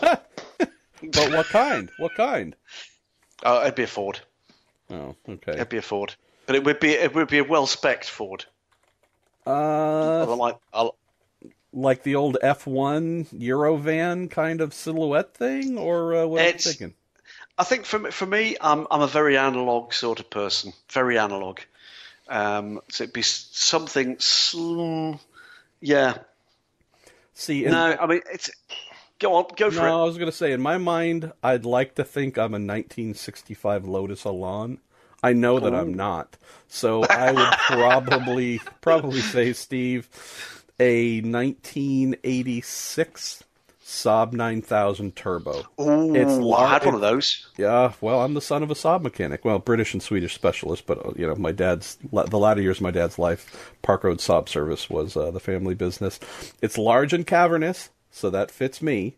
But what kind? What kind? It'd be a Ford. Oh, okay. It'd be a Ford, but it would be a well-spec'd Ford. Like the old F1 Eurovan kind of silhouette thing, or what are you thinking? I think for me, I'm a very analog sort of person. Very analog. So it'd be something. Yeah. See, no, I mean it's. Go for it. No, I was going to say, in my mind, I'd like to think I'm a 1965 Lotus Elan. I know that I'm not. So I would probably say, Steve, a 1986 Saab 9000 Turbo. Ooh, I had one of those. Yeah, well, I'm the son of a Saab mechanic. Well, British and Swedish specialist, but the latter years of my dad's life, Park Road Saab service was the family business. It's large and cavernous, so that fits me.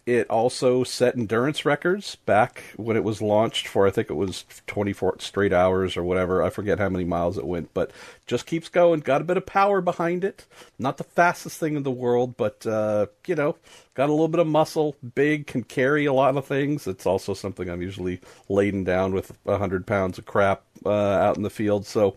It also set endurance records back when it was launched for, I think it was 24 straight hours or whatever. I forget how many miles it went, but just keeps going. Got a bit of power behind it. Not the fastest thing in the world, but, got a little bit of muscle. Big, can carry a lot of things. It's also something I'm usually laden down with 100 pounds of crap out in the field. So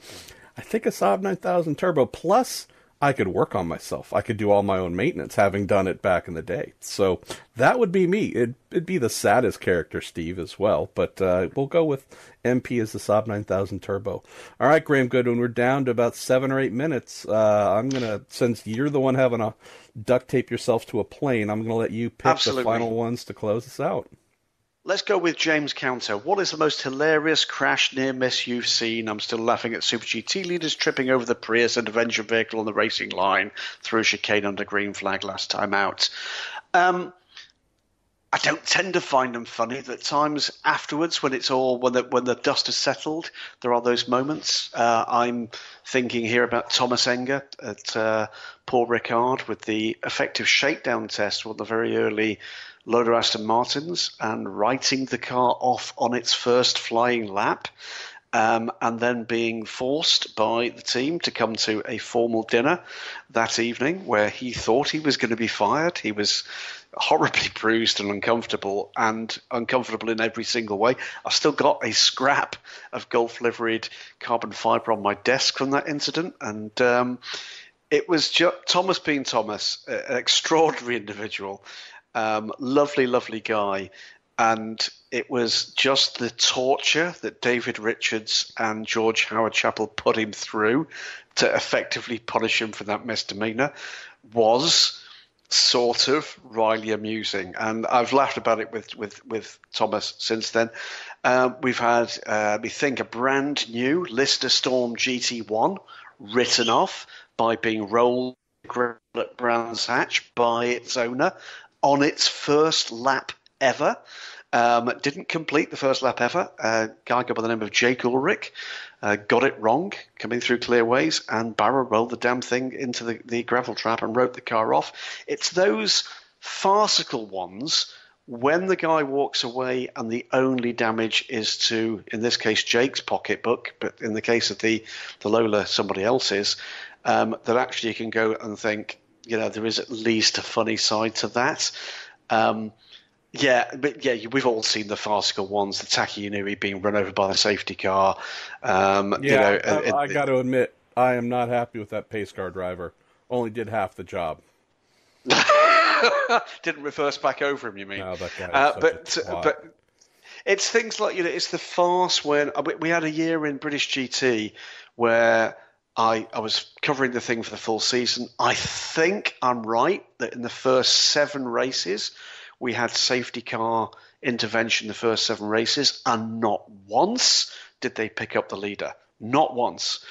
I think a Saab 9000 Turbo, plus I could work on myself. I could do all my own maintenance, having done it back in the day. So that would be me. It'd be the saddest character, Steve, as well. But we'll go with MP as the Saab 9000 Turbo. All right, Graham Goodwin, we're down to about 7 or 8 minutes. I'm going to, since you're the one having to duct tape yourself to a plane, I'm going to let you pick the final ones to close us out. Let's go with James Counter. What is the most hilarious crash near miss you've seen? I'm still laughing at Super GT leaders tripping over the Prius intervention vehicle on the racing line through a chicane under green flag last time out. I don't tend to find them funny. At times afterwards, when the dust has settled, there are those moments. I'm thinking here about Thomas Enger at Paul Ricard with the effective shakedown test on the very early Loader Aston Martins and writing the car off on its first flying lap, and then being forced by the team to come to a formal dinner that evening where he thought he was going to be fired. He was horribly bruised and uncomfortable in every single way. I've still got a scrap of Gulf liveried carbon fiber on my desk from that incident, and it was just Thomas being Thomas, an extraordinary individual. Lovely, lovely guy. And it was just the torture that David Richards and George Howard Chapel put him through to effectively punish him for that misdemeanor was sort of wryly amusing. And I've laughed about it with Thomas since then. We've had, we think, a brand new Lister Storm GT1 written off by being rolled at Brands Hatch by its owner on its first lap ever. Didn't complete the first lap ever. A guy by the name of Jake Ulrich got it wrong coming through clearways and barrel rolled the damn thing into the gravel trap and wrote the car off. It's those farcical ones when the guy walks away and the only damage is to, in this case, Jake's pocketbook, but in the case of the Lola, somebody else's, that actually you can go and think, there is at least a funny side to that. We've all seen the farcical ones, the Taki Inui being run over by the safety car. I got to admit, I am not happy with that pace car driver. Only did half the job. Didn't reverse back over him, you mean? No, that guy but it's things like, it's the farce when we had a year in British GT where I was covering the thing for the full season. I think I'm right that in the first 7 races, we had safety car intervention the first 7 races, and not once did they pick up the leader. Not once.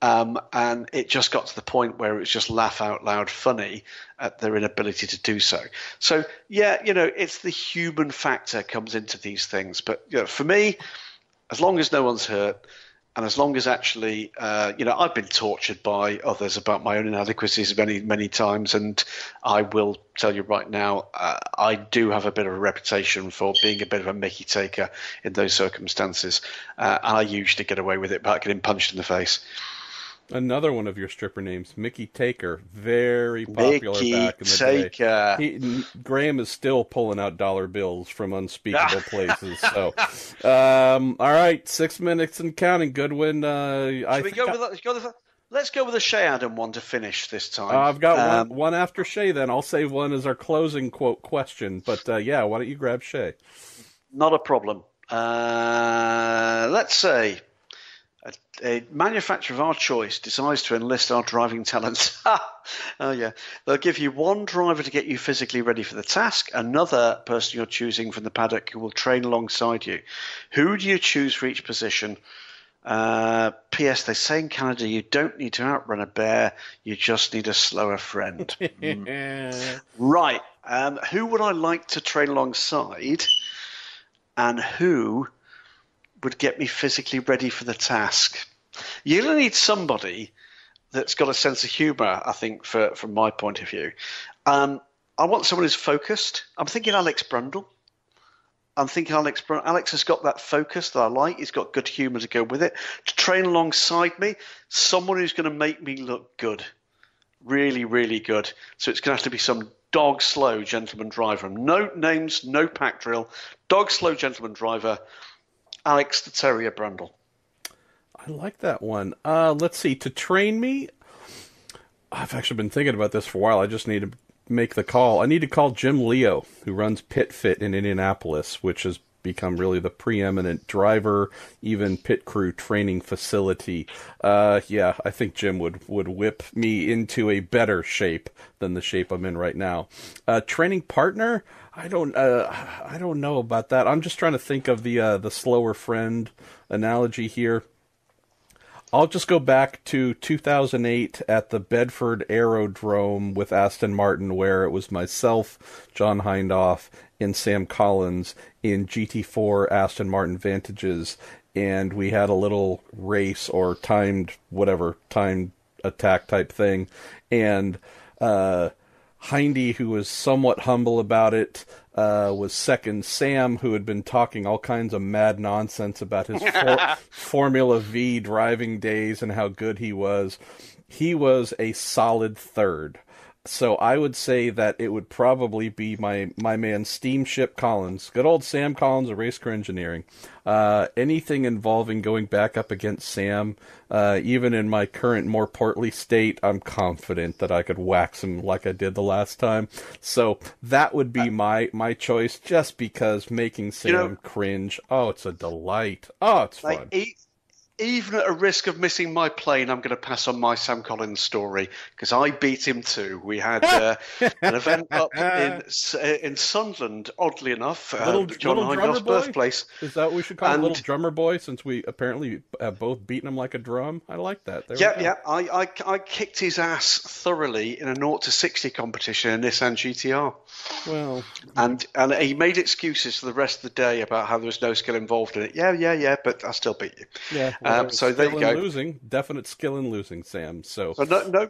And it just got to the point where it was just laugh out loud funny at their inability to do so. So, yeah, it's the human factor comes into these things. But for me, as long as no one's hurt, and as long as actually, I've been tortured by others about my own inadequacies many, many times, and I will tell you right now, I do have a bit of a reputation for being a bit of a mickey taker in those circumstances, and I usually get away with it without getting punched in the face. Another one of your stripper names, Mickey Taker, very popular Mickey back in the Taker. day. Graham is still pulling out dollar bills from unspeakable places. So, all right, 6 minutes and counting. Goodwin. Let's go with a Shea Adam one to finish this time. I've got one after Shea. Then I'll save one as our closing quote question. But why don't you grab Shea? Not a problem. Let's say a manufacturer of our choice decides to enlist our driving talents. Oh, yeah. They'll give you one driver to get you physically ready for the task, another person you're choosing from the paddock who will train alongside you. Who do you choose for each position? P.S. They say in Canada you don't need to outrun a bear, you just need a slower friend. Right. Who would I like to train alongside? And who would get me physically ready for the task? You're going to need somebody that's got a sense of humour, I think, from my point of view. I want someone who's focused. I'm thinking Alex Brundle. Alex has got that focus that I like. He's got good humour to go with it. To train alongside me, someone who's going to make me look good. Really, really good. So it's going to have to be some dog slow gentleman driver. No names, no pack drill. Dog slow gentleman driver. Alex the Terrier Brundle. I like that one. Let's see. To train me, I've actually been thinking about this for a while. I just need to make the call. I need to call Jim Leo, who runs Pit Fit in Indianapolis, which has become really the preeminent driver, even pit crew training facility. I think Jim would whip me into a better shape than the shape I'm in right now. Training partner, I don't know about that. I'm just trying to think of the slower friend analogy here. I'll just go back to 2008 at the Bedford Aerodrome with Aston Martin, where it was myself, John Hindhaugh, and Sam Collins in GT4 Aston Martin Vantages, and we had a little race or timed attack type thing, and Hindy, who was somewhat humble about it, was second. Sam, who had been talking all kinds of mad nonsense about his Formula V driving days and how good he was a solid third. So I would say that it would probably be my man Steamship Collins, good old Sam Collins of Race Car Engineering. Anything involving going back up against Sam, even in my current more portly state, I'm confident that I could wax him like I did the last time. So that would be my choice, just because making Sam cringe, it's a delight. Oh, it's fun. Even at a risk of missing my plane, I'm going to pass on my Sam Collins story, because I beat him too. We had an event up in Sunderland, oddly enough, John Hindhaugh's birthplace. Is that what we should call him, Little Drummer Boy, since we apparently have both beaten him like a drum? I like that. I kicked his ass thoroughly in a 0-60 competition in Nissan GTR. Well, and he made excuses for the rest of the day about how there was no skill involved in it. Yeah, but I still beat you. Yeah. So there you go. Definite skill in losing, Sam. So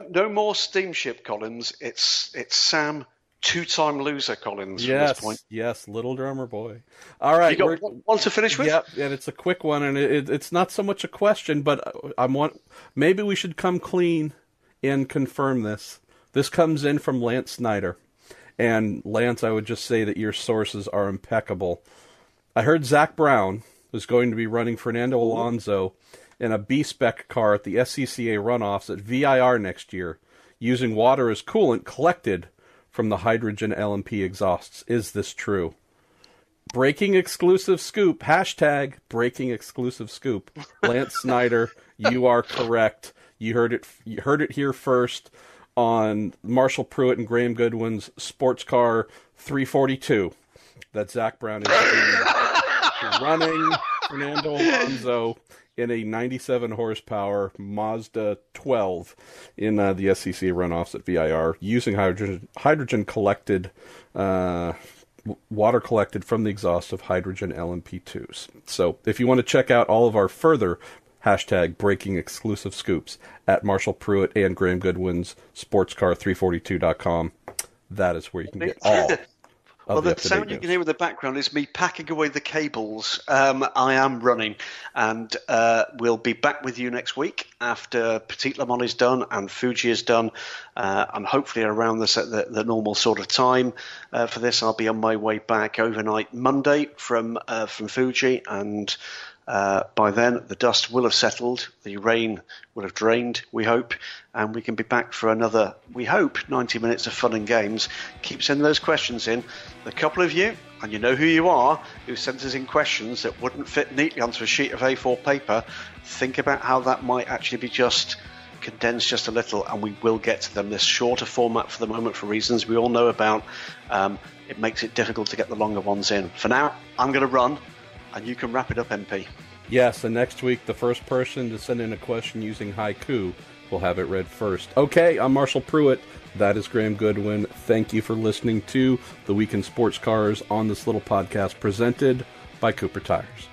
no more Steamship Collins. It's Sam, two-time loser Collins. Yes, at this point. Yes, Little Drummer Boy. All right, you got one to finish with. Yep, and it's a quick one, and it's not so much a question, but maybe we should come clean and confirm this. This comes in from Lance Snyder, and Lance, I would just say that your sources are impeccable. I heard Zach Brown was going to be running Fernando Alonso in a B-Spec car at the SCCA runoffs at VIR next year, using water as coolant collected from the hydrogen LMP exhausts. Is this true? Breaking exclusive scoop. Hashtag breaking exclusive scoop. Lance Snyder, you are correct. You heard it here first on Marshall Pruitt and Graham Goodwin's Sports Car 342. That Zach Brown is running Fernando Alonso in a 97 horsepower Mazda 12 in the SEC runoffs at VIR using hydrogen collected, water collected from the exhaust of hydrogen LMP2s. So if you want to check out all of our further #breaking exclusive scoops at Marshall Pruitt and Graham Goodwin's sportscar342.com, that is where you can get all. Well, the sound you can hear in the background is me packing away the cables. I am running, and we'll be back with you next week after Petit Le Mans is done and Fuji is done, and hopefully around the normal sort of time for this. I'll be on my way back overnight Monday from Fuji, and by then the dust will have settled, the rain will have drained, we hope, and we can be back for another, we hope, 90 minutes of fun and games. Keep sending those questions in. The couple of you, and you know who you are, who sent us in questions that wouldn't fit neatly onto a sheet of A4 paper, think about how that might actually be just condensed just a little, and we will get to them. This shorter format for the moment, for reasons we all know about, it makes it difficult to get the longer ones in. For now, I'm going to run, and you can wrap it up, MP. Yes, and next week, the first person to send in a question using haiku will have it read first. Okay, I'm Marshall Pruitt. That is Graham Goodwin. Thank you for listening to The Week in Sports Cars on this little podcast presented by Cooper Tires.